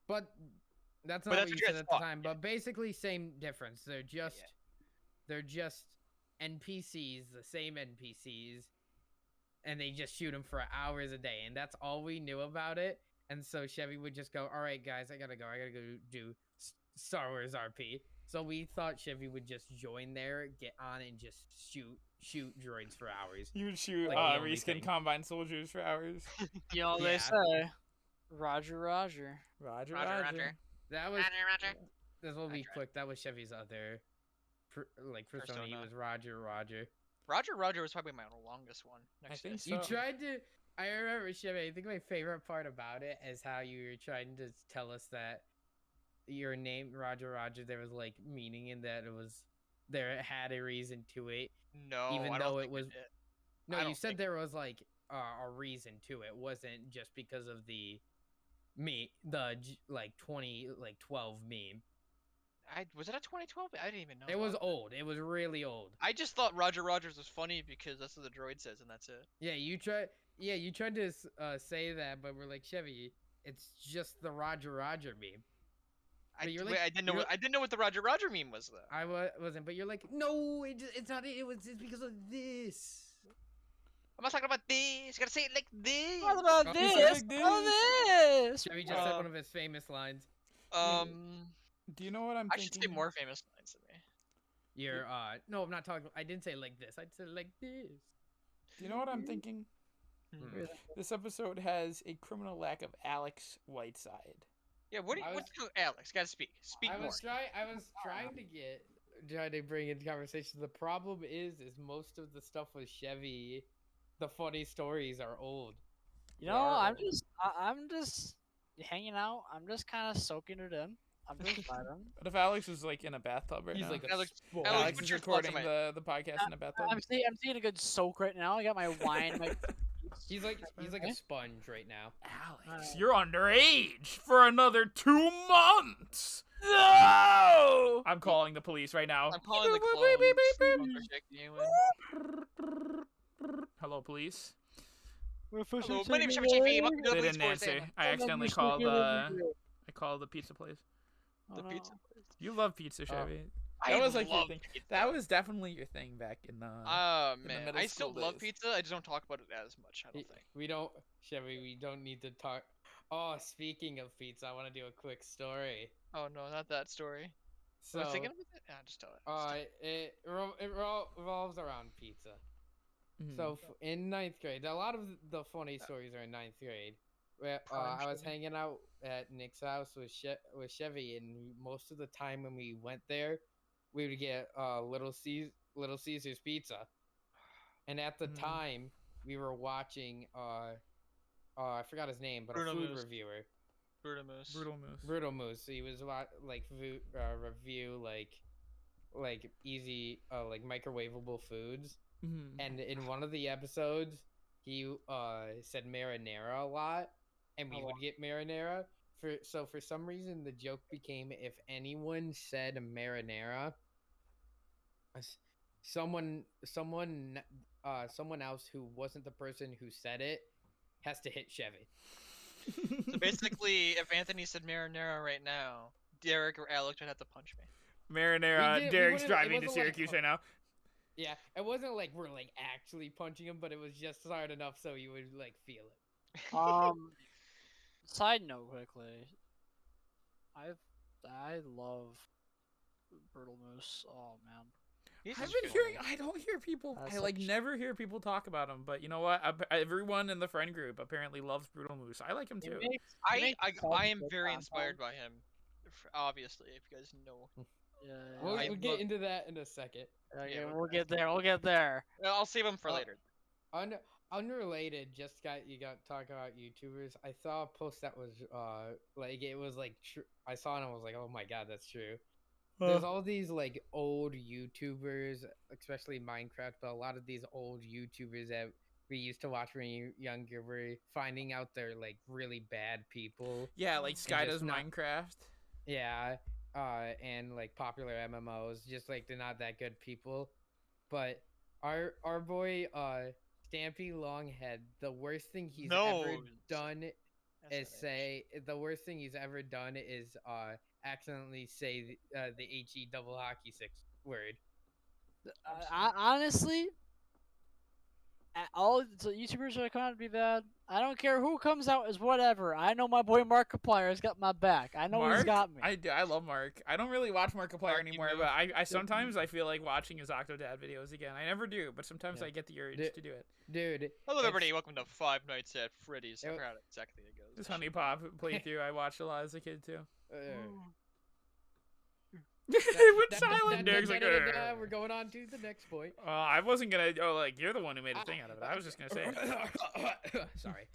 but that's But not that's what what you you said guys at the thought, time. yeah. But basically, same difference. They're Yeah, just NPCs, the same NPCs, and they just shoot them for hours a day, and that's all we knew about it. And so Chevy would just go, "All right, guys, I gotta go. I gotta go do Star Wars RP." So we thought Chevy would just join there, get on, and just shoot droids for hours. You would shoot Like the only reskin thing. Combine soldiers for hours. You know what they Yeah. say. Roger, Roger. Roger, Roger, Roger. Roger. That was Roger. That's what we Roger. clicked. That was Chevy's other, persona. He Persona. was Roger. Roger was probably my longest one. Next think to so. You tried to. I remember Chevy. I think my favorite part about it is how you were trying to tell us that your name Roger. There was like meaning in that it was there had a reason to it. No, even I though don't it think was- did. No, I you don't said think- there was like a reason to it. It wasn't just because of the like 2012 meme. Was it a 2012? I didn't even know. It was about that. old. It was really old. I just thought Roger Rogers was funny because that's what the droid says, and that's it. Yeah, you tried. Yeah, you tried to say that, but we're like, Chevy, it's just the Roger meme. But you're like- I didn't know. you're- I didn't know what the Roger meme was though. I wasn't, but you're like, no, it's not. It's because of this. I'm not talking about this. You gotta say it like this. What about Oh, this? like Oh, this. Chevy just said Uh, one of his famous lines. Do you know what I'm I thinking? should say more famous lines than me. You're no, I'm not talking. I didn't say like this. I said like this. Do you know what I'm thinking? Hmm. This episode has a criminal lack of Alex Whiteside. Yeah, what do you, I what's going Alex? Gotta speak. Speak I more. was trying to try to bring into conversation. The problem is most of the stuff with Chevy, the funny stories are old. You know, I'm just hanging out. I'm just kind of soaking it in. I'm just vibing. But if Alex is like in a bathtub right He's now, like a Alex- sport. Alex, Alex what's is your thoughts recording on the podcast in a bathtub. I'm taking a good soak right now. I got my wine. He's like a sponge right now. Alex, you're underage for another 2 months. No! I'm calling the police right now. I'm calling the Beep, clones. beep, beep, beep, I'm beep. gonna check you in. Hello, police. Hello, my name's Chevy Chevy. Welcome to the They police didn't force. answer. I accidentally called the pizza place. The pizza place. You love pizza, Chevy. I That was like your love thing. pizza. That was definitely your thing back in the. Oh in the man, middle I still school love days. pizza. I just don't talk about it as much. I don't think. We don't, Chevy. We don't need to talk. Oh, speaking of pizza, I want to do a quick story. Oh no, not that story. So, Was I thinking of it? Ah, just tell it. Just tell it. it revolves around pizza. Mhm. So in ninth grade, a lot of the funny stories are in ninth grade. Where Prime I was Chevy. hanging out at Nick's house with Chevy, and most of the time when we went there, we would get Little Caesar's pizza. And at the Mm. time, we were watching I forgot his name, but Bruno a food Moose. reviewer, Brutal Moose. Brutal Moose. Brutal Moose. He was review like easy like microwavable foods. Mhm. And in one of the episodes, he said marinara a lot, and we Oh, would get marinara. For some reason, the joke became if anyone said marinara, someone else who wasn't the person who said it has to hit Chevy. So basically, if Anthony said marinara right now, Derek or Alex would have to punch me. Marinara. we Derek's wouldn't- it driving to wasn't like- Syracuse right now. Yeah, it wasn't like we're like actually punching him, but it was just hard enough so you would like feel it. Side note quickly. I love Brutal Moose. Oh man. He's I've just been good. hearing. I don't hear people. That's I like such- never hear people talk about him. But you know what? Everyone in the friend group apparently loves Brutal Moose. I like him too. I am very inspired by him. Obviously, if you guys know. Yeah, We'll, I we'll get love- into that in a second. yeah, but we'll get there. We'll get there. I'll save him for Uh, later. Unrelated, you got talking about YouTubers. I saw a post that was it was like I saw it and I was like, oh my god, that's true. There's all these like old YouTubers, especially Minecraft, but a lot of these old YouTubers that we used to watch when we were younger were finding out they're like really bad people. Yeah, like Sky just does not- Minecraft. Yeah, and like popular MMOs, just like they're not that good people. But our boy Stampy Longhead, the worst thing he's No, ever done That's is not it. say the worst thing he's ever done is accidentally say the HE double hockey six word. Honestly, all the YouTubers that come out to be bad. I don't care who comes out as whatever. I know my boy Markiplier's got my back. I know he's Mark, got me. I love Mark. I don't really watch Markiplier Marky anymore, move. but I sometimes I feel like watching his Octodad videos again. I never do, but sometimes Yeah. I get the urge Dude, to do it. Dude, Hello, it's- everybody. Welcome to Five Nights at Freddy's. I It- forgot exactly how it goes. This I Honey should- Pop playthrough I watched a lot as a kid too. da- It went da- da- silent. da- Derek's da- like, da- da- da, "Ugh." we're going on to the next point. I wasn't gonna. Oh, like you're the one who made a thing out of it. I was just gonna say. Sorry,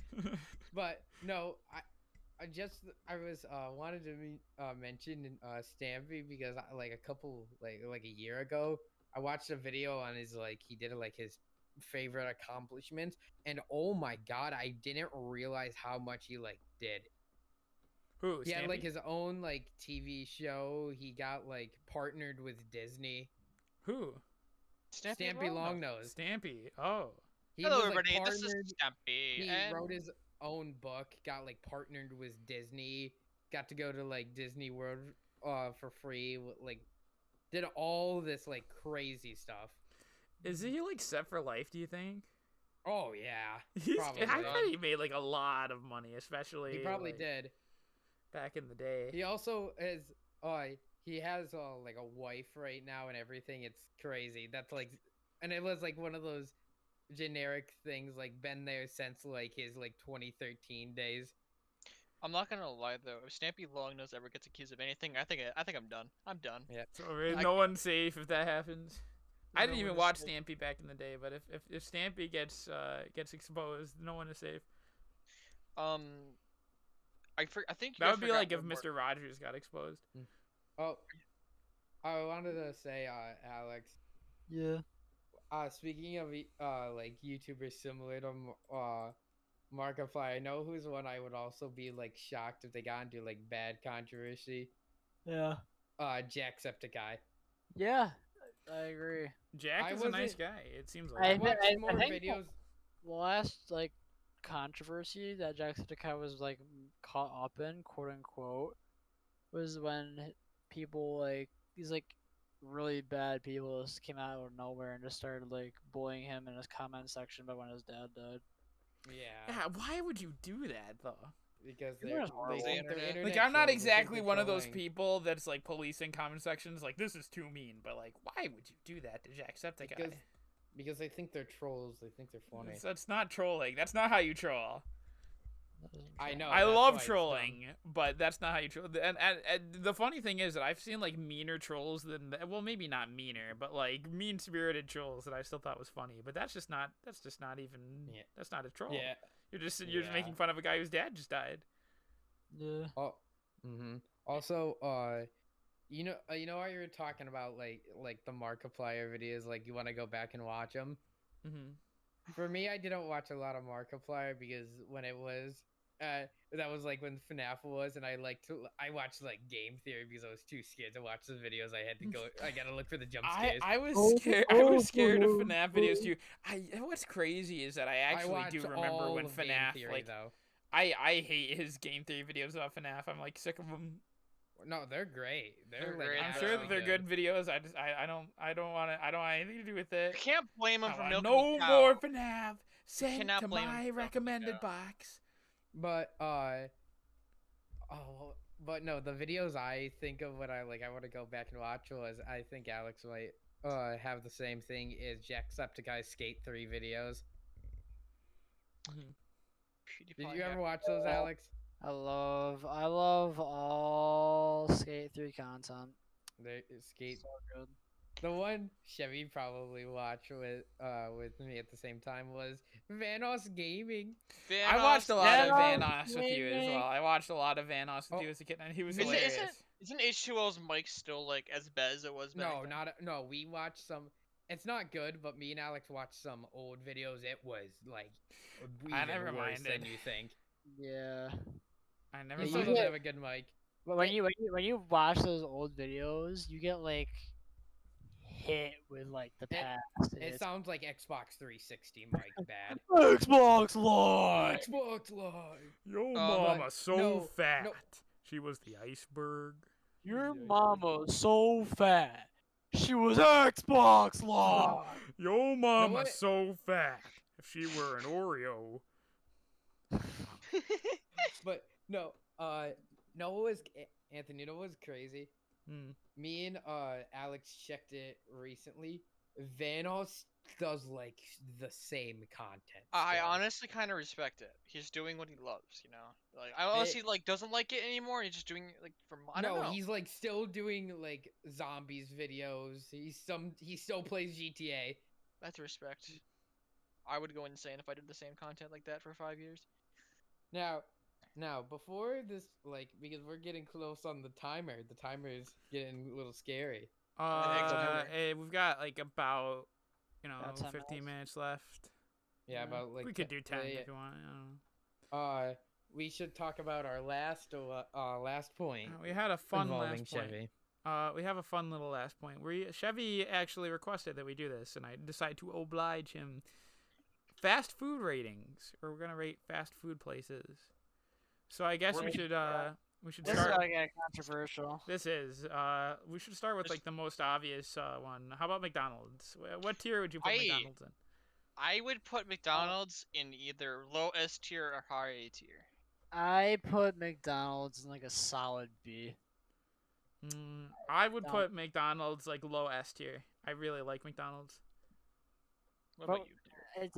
but no, I was wanted to mention Stampy because like a couple like a year ago I watched a video on his he did like his favorite accomplishments, and oh my god, I didn't realize how much he did. Who? He had Stampy? his own TV show. He got partnered with Disney. Who? Stampy Longnose. Stampy. Oh. He Hello, was, everybody. This is partnered- Stampy. He and wrote his own book, got partnered with Disney, got to go to Disney World for free, did all this crazy stuff. Is he set for life? Do you think? Oh yeah, He's, Probably. I bet he made a lot of money, especially. he probably did. Back in the day. He also is he has a wife right now and everything. It's crazy. That's and it was one of those generic things been there since his 2013 days. I'm not gonna lie though. If Stampy Longnose ever gets accused of anything, I think I'm done. I'm done. Yeah. So no one's safe if that happens. I didn't No even one is watch safe. Stampy back in the day, but if Stampy gets exposed, no one is safe. I think you That guys would be forgot like if one more- Mr. Rogers got exposed. Oh, I wanted to say, Alex. Yeah. Speaking of YouTubers similar to Markiplier, I know who's one I would also be shocked if they got into bad controversy. Yeah. Jacksepticeye. Yeah. I agree. Jack I is a nice wasn't- guy. It seems I like. I thi- watched I more think videos. The last controversy that Jacksepticeye was caught up in, quote unquote, was when people these really bad people just came out of nowhere and just started bullying him in his comment section about when his dad died. Yeah, Yeah, why would you do that though? because They're they just horrible. think they're Like, internet I'm not trolls, they think exactly they're one of those trolling. people that's policing comment sections. This is too mean. But why would you do that to Jacksepticeye? Because they think they're trolls. They think they're funny. That's not trolling. That's not how you troll. That doesn't I count. know. I that's love why it's trolling, but that's not how you troll. And the funny thing is that I've seen meaner trolls than well, maybe not meaner, but mean spirited trolls that I still thought was funny. But that's just not even. Yeah. That's not a troll. dumb. Yeah. You're just Yeah. making fun of a guy whose dad just died. Yeah. Oh. Mm-hmm. Also, you know how you were talking about the Markiplier videos, you want to go back and watch them. Mm-hmm. For me, I didn't watch a lot of Markiplier because when it was, that was when FNAF was, and I watched game theory because I was too scared to watch the videos. I had to go. I gotta look for the jump scares. I was Oh, scared. I was oh, scared of oh, FNAF videos too. What's crazy is that I actually watched do remember all when of Game FNAF Theory, though. I hate his game theory videos about FNAF. I'm sick of them. No, they're great. They're, They're great, I'm Yeah, sure actually that they're good videos. I don't want anything to do with You it. can't blame him I for want milking no the cow. more FNAF. Sent cannot to blame him for my milking the recommended cow. box. But but no, the videos I think of when I want to go back and watch was, I think Alex might have the same thing, is Jacksepticeye's Skate 3 videos. Did PewDiePie you ever had- watch those, Alex? I love all Skate 3 content. They Skate. So good. The one Chevy probably watched with me at the same time was Vanos Gaming. I watched a lot of Vanos Vanos with you as gaming. well. I watched a lot of Vanos with Oh. you as a kid, and he was Isn't- hilarious. Isn't H2O's mic still as bad as it was back No, then? no. We watched some. It's not good, but me and Alex watched some old videos. It was even never worse than minded. you think. Yeah. I never He you still minded. doesn't get- have a good mic. But when you watch those old videos, you get hit with like the It- past. and It it's sounds like Xbox 360 mic bad. Xbox Live. Xbox Live. Yo, but mama, so no, fat. no. She was the iceberg. Your Yeah, mama's so fat. She was Xbox Live. Yo, mama, what? so fat. If she were an Oreo. But no, no, what was Anthony? You know what was crazy? Hmm. Me and Alex checked it recently. Vanos does like the same content. I still. honestly kind of respect it. He's doing what he loves, you know. Like I honestly like doesn't like it anymore. He's just doing it like for I don't know. he's like still doing like zombies videos. He still plays GTA. That's respect. I would go insane if I did the same content like that for 5 years. Now before this, like, because we're getting close on the timer. The timer is getting a little scary. We've got like about, About 10 15 minutes left. Yeah, about like we could do 10 yeah. if you want. I don't know. We should talk about our last point We had a fun involving last point. Chevy. We have a fun little last point. Chevy actually requested that we do this, and I decided to oblige him. Fast food ratings, or we're gonna rate fast food places. So I guess we should This is start. gonna get controversial. We should start with like the most obvious one. How about McDonald's? What tier would you put McDonald's in? I would put McDonald's in either low S tier or high A tier. I put McDonald's in like a solid B. I would Down. put McDonald's like low S tier. I really like McDonald's. What But- about you?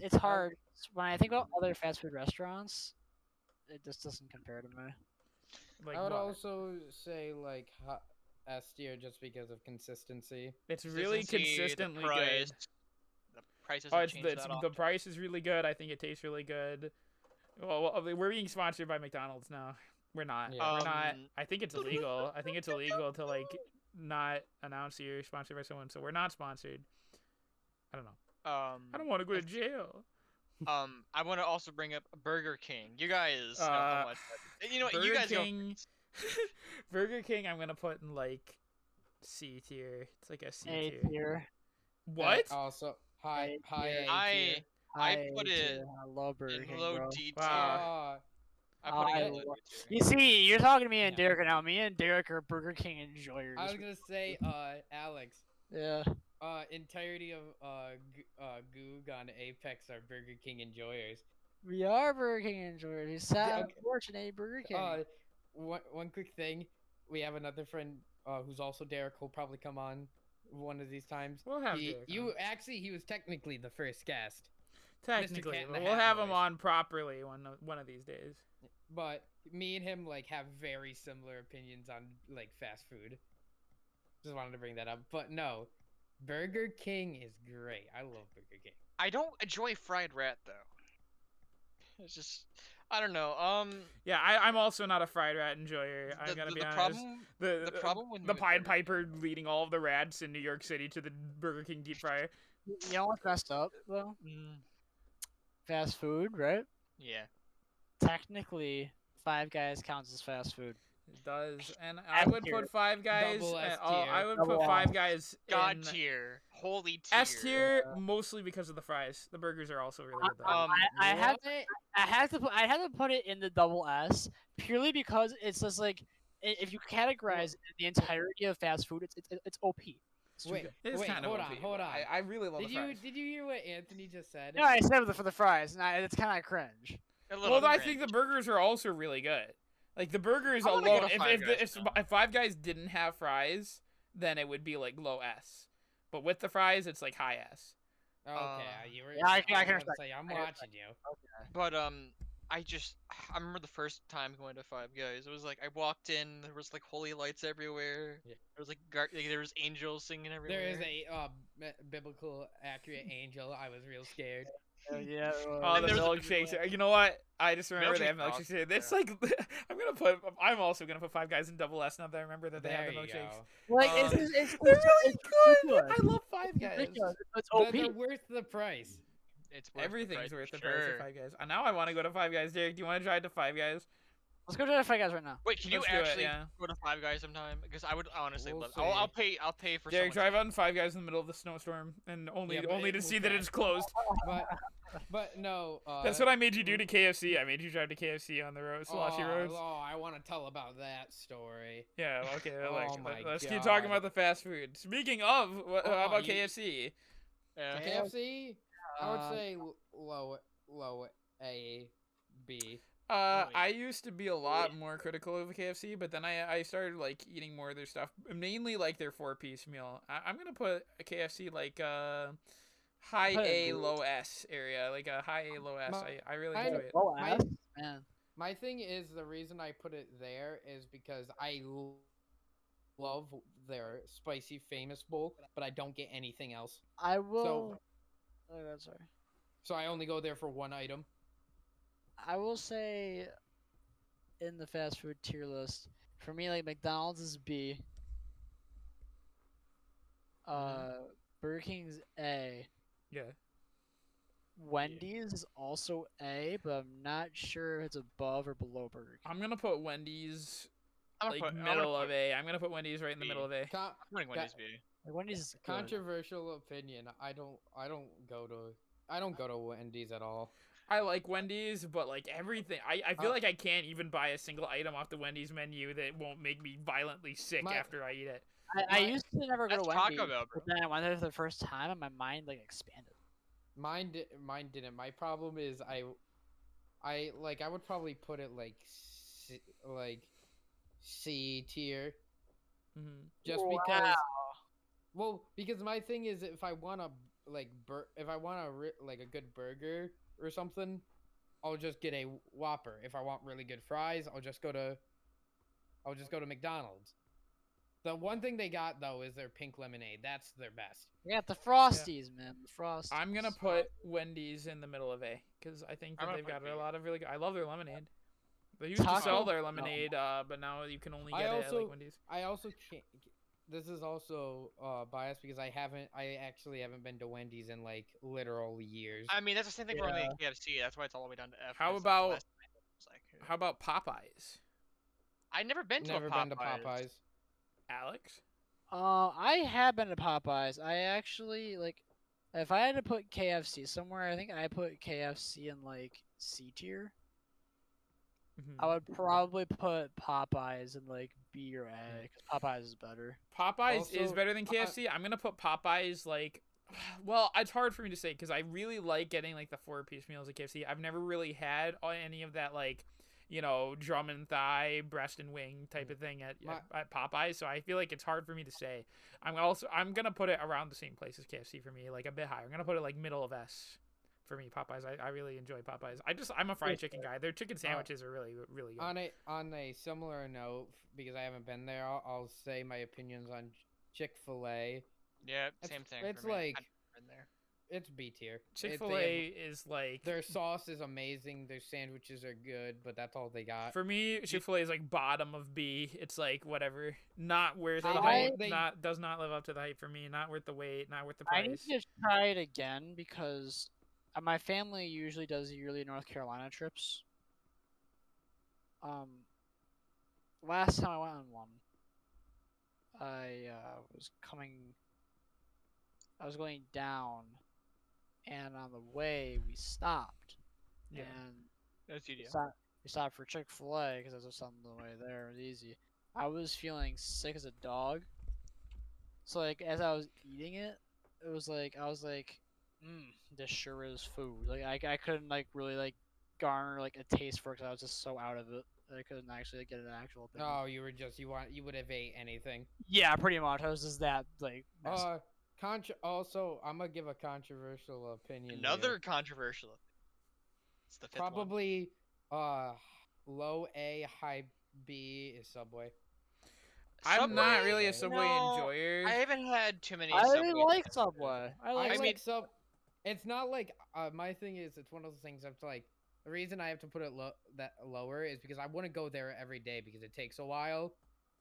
It's hard when I think about other fast food restaurants. It just doesn't compare to me. Like I would what? also say like S tier just because of consistency. It's really Consistency, consistently the price, good. The price Oh, doesn't it's change the, that the often. price is really good. I think it tastes really good. Well, we're being sponsored by McDonald's now. We're not. Yeah. We're not. Um, I think it's illegal. I think it's illegal to like not announce you're sponsored by someone. So we're not sponsored. I don't know. I don't want to go to jail. I want to also bring up Burger King. You guys know how much. You know what? You Burger guys go. King. Burger King, I'm gonna put in like C tier. It's like a C A tier. tier. What? Also high A tier. A tier. I put A it tier. I love Burger in King, low bro. D tier. Wow. I'm putting it in I low lo- D tier. You see, you're talking to me and Yeah. Derek right now. Me and Derek are Burger King enjoyers. I was gonna say Alex. Yeah. Entirety of Goog on Apex are Burger King enjoyers. We are Burger King enjoyers. We sad, okay. unfortunate Burger King. One quick thing. We have another friend who's also Derek. Who'll probably come on one of these times. We'll have He, Derek you on. actually, he was technically the first guest, Technically, Cat in but the we'll Hat have him voice. on properly one of these days. but me and him like have very similar opinions on like fast food. Just wanted to bring that up. But no, Burger King is great. I love Burger King. I don't enjoy fried rat though. It's just I don't know. Yeah, I'm also not a fried rat enjoyer. I'm gonna be honest. The problem with the me with Pied Burger- Piper leading all of the rats in New York City to the Burger King deep fryer. You know what's messed up though? Fast food, right? Yeah. Technically, Five Guys counts as fast food. It does, and I would tier. put Five Guys. Double S I would Double put Five S. Guys God in tier. Holy tier. S tier, mostly because of the fries. The burgers are also really good. Though. I had What? I had to put it in the double S purely because it's just like if you categorize the entirety of fast food, it's OP. It's too Wait, good. It is wait, kind of hold OP, on, hold but on. I really love Did the you fries. hear what Anthony just said? No, I said for the fries, and it's kind of cringe. A little Well, I think the cringe. burgers are also really good. Like the burgers I wanna go alone, to if Five if, Guys if, now. if Five Guys didn't have fries, then it would be like low S. But with the fries, it's like high S. Okay, you were. Yeah, I can was gonna respect say, I'm I can watching you. But I remember the first time going to Five Guys. It was like I walked in, there was like holy lights everywhere. Yeah. There was like, there was angels singing everywhere. There is a biblical accurate angel. I was real scared. Yeah. Oh, And the there's a- milkshakes. You know what? I just remember they have Milkshakes are milkshakes. It's like I'm also gonna put Five Guys in double S now that I remember that they There have the you milkshakes. go. Like Um, it's They're really it's good. ridiculous. I love Five It's Guys. ridiculous. It's But OP. they're worth the price. It's worth Everything's the worth the price, price sure. of Five Guys. Now I want to go to Five Guys. Derek, do you want to drive to Five Guys? Let's go to the Five Guys right now. Wait, can you Let's do it, actually yeah. go to Five Guys sometime? Because I would honestly We'll love. see. I'll pay for. Derek, someone drive out in Five Guys in the middle of the snowstorm, and only Yeah, but only it to will see that crash. it's closed. But no. That's what I made you do to KFC. I made you drive to KFC on the road, sloshy roads. Oh, I want to tell about that story. Yeah, well, okay. Oh my Let's keep talking God. about the fast food. Speaking of, how Oh, about you- KFC? Yeah. KFC, I would Uh, say low A, B. I used to be a lot more critical of KFC, but then I started like eating more of their stuff, mainly like their 4-piece meal. I'm gonna put a KFC like high Put it A, in low S area, like a high A, low S. I really I- enjoy it. Oh, My- ass, man. My thing is the reason I put it there is because I love their spicy famous bowl, but I don't get anything else. I will. Oh, that's sorry. So I only go there for one item. I will say, in the fast food tier list, for me, like McDonald's is B. Burger King's A. Yeah. Wendy's is also A, but I'm not sure if it's above or below Burger King. I'm gonna put Wendy's I'm like gonna put, middle of A. I'm gonna put Wendy's right in the B. middle of A. Con- I'm putting Wendy's B. Like, Wendy's is good. controversial opinion. I don't go to Wendy's at all. I like Wendy's, but like everything, I feel Uh, like I can't even buy a single item off the Wendy's menu that won't make me violently sick My- after I eat it. I used to never go to That's Wendy's, Taco Bell, bro. but then I went there for the first time, and my mind like expanded. Mine didn't. My problem is I would probably put it like C tier, just because. Well, because my thing is, if I want to like a good burger or something, I'll just get a Whopper. If I want really good fries, I'll just go to McDonald's. The one thing they got though is their pink lemonade. That's their best. Yeah, the Frosties, man. The Frosties. I'm gonna put Wendy's in the middle of A because I think I'm that gonna they've put got B. a lot of really good. I love their lemonade. They used to Taco sell their Bell. lemonade, but now you can only I get it at also- like Wendy's. I also can't. This is also biased because I actually haven't been to Wendy's in like literal years. I mean, that's the same thing for Yeah. only KFC. That's why it's all the way down to F. How It's like the about- last time it was like- How about Popeyes, I've never been to Never a been to Popeyes. Popeyes. Alex? I have been to Popeyes. I actually like. If I had to put KFC somewhere, I think I put KFC in like C tier. I would probably put Popeyes in like B or A because Popeyes is better. Popeyes is Also, better than KFC. I'm gonna put Popeyes like, well, it's hard for me to say because I really like getting like the 4-piece meals at KFC. I've never really had any of that like, drum and thigh, breast and wing type of thing at Popeyes. So I feel like it's hard for me to say. I'm gonna put it around the same place as KFC for me, like a bit higher. I'm gonna put it like middle of S. For me, Popeyes, I really enjoy Popeyes. I'm a fried chicken guy. Their chicken sandwiches are really, really good. On a similar note, because I haven't been there, I'll say my opinions on Chick-fil-A. Yeah, It's- same thing. it's for me. like- I've never been there. It's B tier. Chick-fil-A is like, Their sauce is amazing. Their sandwiches are good, but that's all they got. for me, Chick-fil-A is like bottom of B. It's like whatever, not worth the They hype. don't- they- Does not live up to the hype for me. Not worth the wait. Not worth the I need price. to try it again because my family usually does yearly North Carolina trips. Last time I went on one, I was going down, and on the way we stopped, Yeah. and That's you. we stopped for Chick-fil-A because there was something on the way there. It was easy. I was feeling sick as a dog, so like as I was eating it, I was like, this sure is food. Like I couldn't like really like garner like a taste for it because I was just so out of it that I couldn't actually get an actual thing. Oh, you would have ate anything. Yeah, pretty much. I was just that like. messed. Also, I'm gonna give a controversial opinion. Another here. controversial. It's the fifth one. Probably low A, high B is Subway. I'm not Subway? really a Subway No, enjoyer. I haven't had too many. I Subway like things. Subway. I like. I mean- like Sub. It's not like my thing is. It's one of those things. That's like the reason I have to put it lower is because I wouldn't go there every day because it takes a while.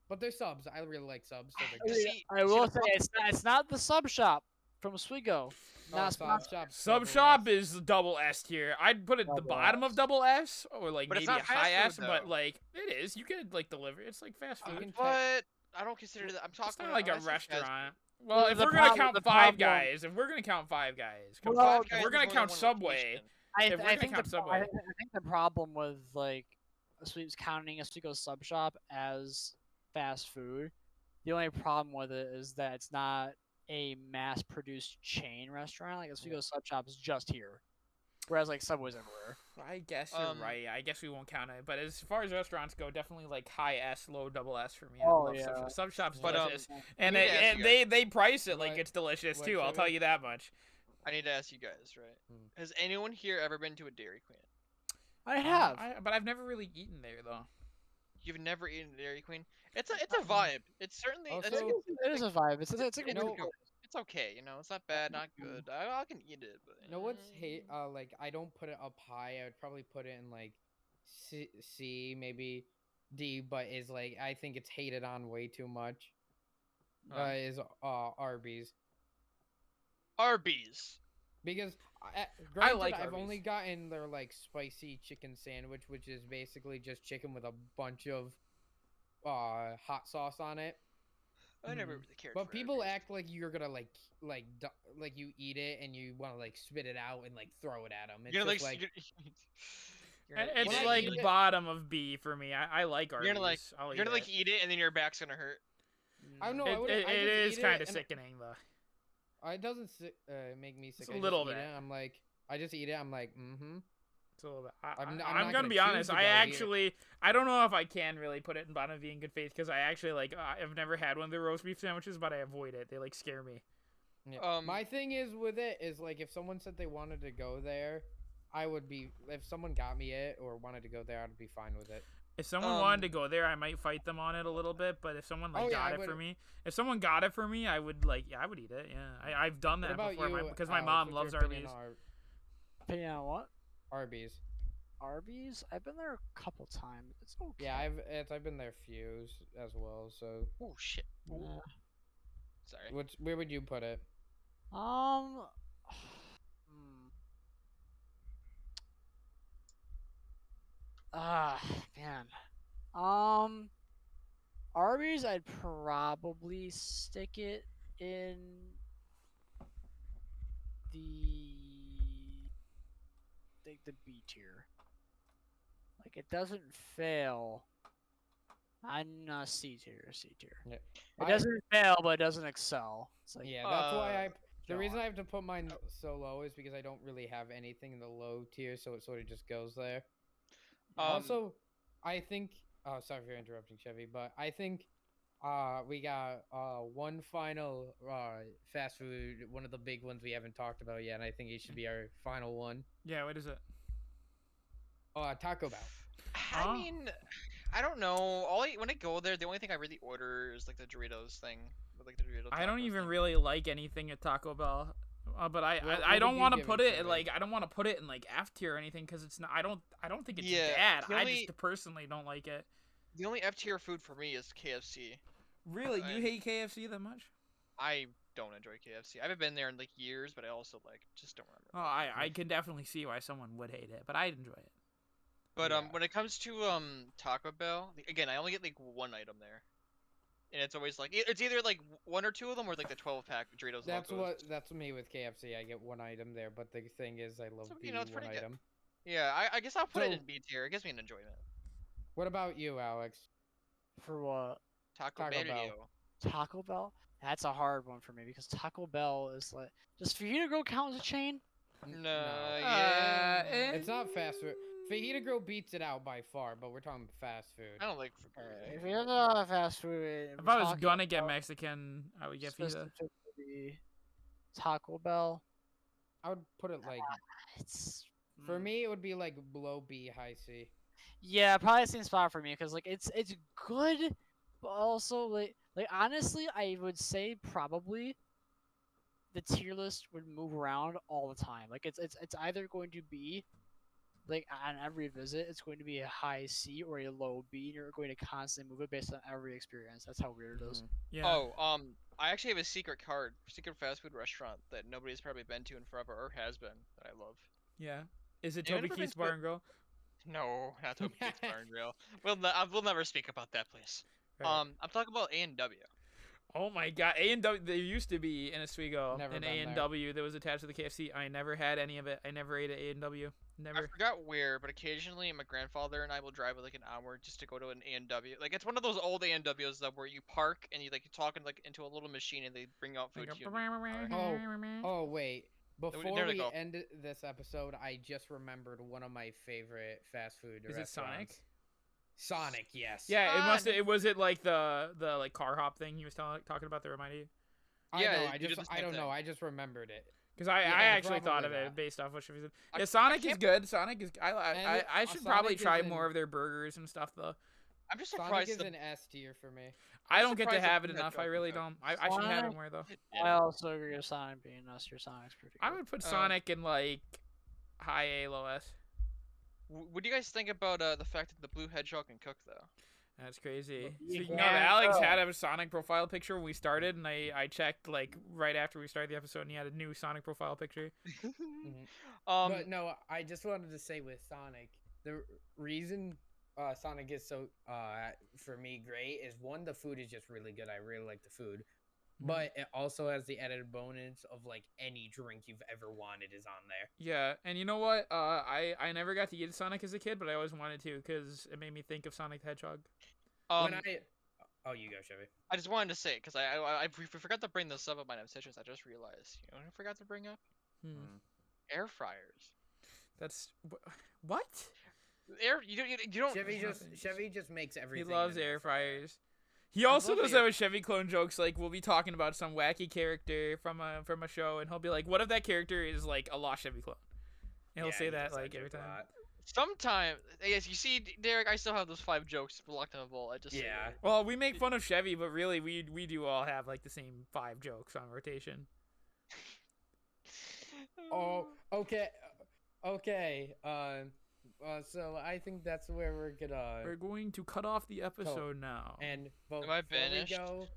But they're subs. I really like subs. So they're good. See- I will the say problem- it's not the sub shop from Oswego. Oh, Not Sub sponsored. Shop. Sub Shop is double S tier. I'd put it at the Double bottom of S. double S, or like But it's maybe not a high fast S, food, but though. like it is. You could like deliver. It's like fast You food. can But I don't consider that. I'm It's talking not about like when a I say fast restaurant. food, Well, The- if the we're gonna problem- count the Five problem- Guys, if we're gonna count Five Guys, come Well, on. Five Guys If we're is gonna more than count one Subway, location. if we're gonna count Subway. I think the problem with like Oswego's counting Oswego's Sub Shop as fast food, the only problem with it is that it's not a mass-produced chain restaurant. Like Oswego's Sub Shop is just here, whereas like Subway's everywhere. I guess you're right. I guess we won't count it. But as far as restaurants go, definitely like high S, low double S for me. I Oh, love yeah. Sub Shop. Sub Shop's But, delicious, and, need to ask and you they price it like What- it's delicious what, too. I'll Chevy? tell you that much. I need to ask you guys, right? Hmm. Has anyone here ever been to a Dairy Queen? I have. But I've never really eaten there though. You've never eaten a Dairy Queen? It's a vibe. It's certainly Also- It is a vibe. It's a good. it's okay. You know, it's not bad, not good. I can eat it, but You know what's hate? Like I don't put it up high. I would probably put it in like C, maybe D, but is like I think it's hated on way too much. Is Arby's Arby's. because granted, like I've only Arby's. gotten their like spicy chicken sandwich, which is basically just chicken with a bunch of hot sauce on it. I never really cared. But for people Arby's. act like you're gonna like you eat it and you want to like spit it out and like throw it at them. It's You're gonna just like. You're And gonna- it's when I like eat it- bottom of B for me. I like Arby's. You're gonna like. I'll You're gonna eat like eat it, and then your back's gonna hurt. I don't know. It is kind of sickening though. It doesn't make me sick. a I just little eat bit. it, I'm like, I just eat it. I'm like, mm-hmm. It's a little bit. I'm I'm not gonna gonna be choose honest. to I go here. actually, I don't know if I can really put it in bottom V in good faith because I actually like. I've never had one of the roast beef sandwiches, but I avoid it. They like scare me. Yeah. My thing is with it is like if someone said they wanted to go there, I would be. If someone got me it or wanted to go there, I'd be fine with it. If someone wanted to go there, I might fight them on it a little bit. But if someone like Oh, yeah, got I it for would- me, if someone got it for me, I would like. Yeah, I would eat it. Yeah, I've done What that about before you? because my Alex? mom What's loves your opinion Arby's. on Opinion on what? Arby's. Arby's? I've been there a couple times. It's okay. Yeah, I've been there few as well. So Oh shit. Ooh, Yeah. sorry. where would you put it? Hmm. Ah, man. Arby's, I'd probably stick it in the B tier. Like it doesn't fail. I'm C tier. C tier. Yeah. It doesn't fail, but it doesn't excel. It's like Yeah, that's why I. The go reason on. I have to put mine so low is because I don't really have anything in the low tier, so it sort of just goes there. Also, I think. Oh, sorry for interrupting, Chevy, but I think we got one final fast food, one of the big ones we haven't talked about yet, and I think it should be our final one. Yeah, what is it? Taco Bell. Oh. I mean, I don't know. When I go there, the only thing I really order is like the Doritos thing. With, like the Dorito I don't taco even thing. really like anything at Taco Bell. But What I don't would you want to give put it, it Chevy? like I don't want to put it in like F tier or anything because it's not. I don't think it's Yeah, bad. the I only- just personally don't like it. The only F tier food for me is KFC. Really, I- you hate KFC that much? I don't enjoy KFC. I haven't been there in like years, but I also like just don't remember. Oh, I can definitely see why someone would hate it, but I enjoy it. But Yeah. when it comes to Taco Bell, again, I only get like one item there, and it's always like it's either like one or two of them or like the 12-pack Doritos. That's me with KFC. I get one item there, but the thing is, I love So, the you know, it's one pretty good. item. Yeah, I guess I'll put it So- in B tier. It gives me an enjoyment. What about you, Alex? for what? Taco Taco Bell. Bell. Taco Bell? That's a hard one for me because Taco Bell is like. Does Fajita Grill count as a chain? No, Uh, yeah. It's not fast food. Fajita Grill beats it out by far, but we're talking fast food. I don't like. If you're not fast food, If I was gonna get Mexican, I would get feta. specifically Taco Bell, I would put it like it's for me, it would be like low B, high C. Yeah, probably the same spot for me because like it's good, but also like honestly, I would say probably the tier list would move around all the time. Like it's either going to be like on every visit, it's going to be a high C or a low B, and you're going to constantly move it based on every experience. That's how weird it is. Yeah. Oh, I actually have a secret fast food restaurant that nobody's probably been to in forever or has been that I love. Yeah. Is it Anyone Toby ever been Keith's to a- Bar and Grill? No, not Toby Keith's Bar and Grill. We'll never speak about that place. Right. I'm talking about A&W. Oh my god, A&W. There used to be in Oswego Never an been there. A&W that was attached to the KFC. I never had any of it. I never ate at A&W. I Never. forgot where, but occasionally my grandfather and I will drive like an hour just to go to an A&W. Like it's one of those old A&Ws that where you park and you talk into a little machine and they bring out food Like to you. Oh wait. Before there they we go. end this episode, I just remembered one of my favorite fast food Is it restaurants. Sonic? Sonic, yes. Yeah, it must. Sonic. Was it like the like car hop thing he was talking about that reminded you? I Yeah, know. you did the I same don't know. thing. I just remembered it. Because I Yeah, actually thought probably of it that. based off what Chevy said. I- Yeah, I Sonic is can't- good. Sonic is. I And should Sonic probably is try in- more of their burgers and stuff though. I'm just Sonic surprised. is The, an S tier for me. I don't get to surprised that have it you had enough. I Joker really though. don't. I should have it Sonic- more though. I also agree with Sonic being us. Your Sonic's pretty I good. would put Um, Sonic in like high A, low S. what do you guys think about the fact that the blue hedgehog can cook though? That's crazy. You Speaking of, can't Alex go. had a Sonic profile picture when we started, and I checked like right after we started the episode, and he had a new Sonic profile picture. But no, I just wanted to say with Sonic, the reason Sonic is so for me great is one, the food is just really good. I really like the food. But it also has the added bonus of like any drink you've ever wanted is on there. Yeah, and you know what? I never got to eat Sonic as a kid, but I always wanted to because it made me think of Sonic the Hedgehog. Oh, you go, Chevy. I just wanted to say because we forgot to bring this up at my sessions. I just realized. You know what I forgot to bring up? Air fryers. That's what? You don't. Chevy just makes He everything. loves in an air air fryer. fryers. He also love does the that with Chevy clone jokes. Like we'll be talking about some wacky character from a show, and he'll be like, "What if that character is like a lost Chevy clone?" And he'll Yeah, say he that does like joke every a time. lot. Sometimes, yes, you see, Derek, I still have those 5 jokes locked in a vault. I just say Yeah. that. Well, we make fun of Chevy, but really we do all have like the same 5 jokes on rotation. Oh, okay. Okay. So I think that's where we're gonna. We're going to cut off the episode now. And Am I before we finished? go,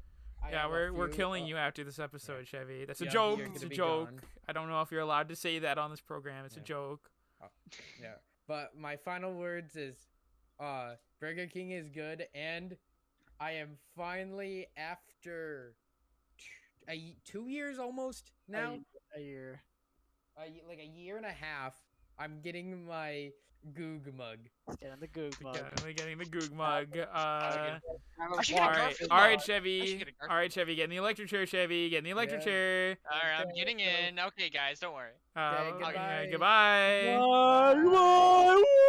I Yeah, have a we're few, killing you after this episode, Chevy. That's a Yeah, joke. you're It's gonna a be joke. gone. I don't know if you're allowed to say that on this program. It's a Yeah. joke. Yeah. But my final words is, Burger King is good, and I am finally after 2 years almost now, A year. like a year and a half. I'm getting my Goog mug. Get in the Goog mug. Yeah, we're getting the Goog mug. I should All get a right, Garfield all right, mug. I Chevy. should get a All right, Chevy. Get in the electric chair, Chevy. Get in the electric Yeah. chair. All right, I'm Okay, getting so- in. Okay, guys, don't worry. Okay, Okay, goodbye. goodbye. Goodbye.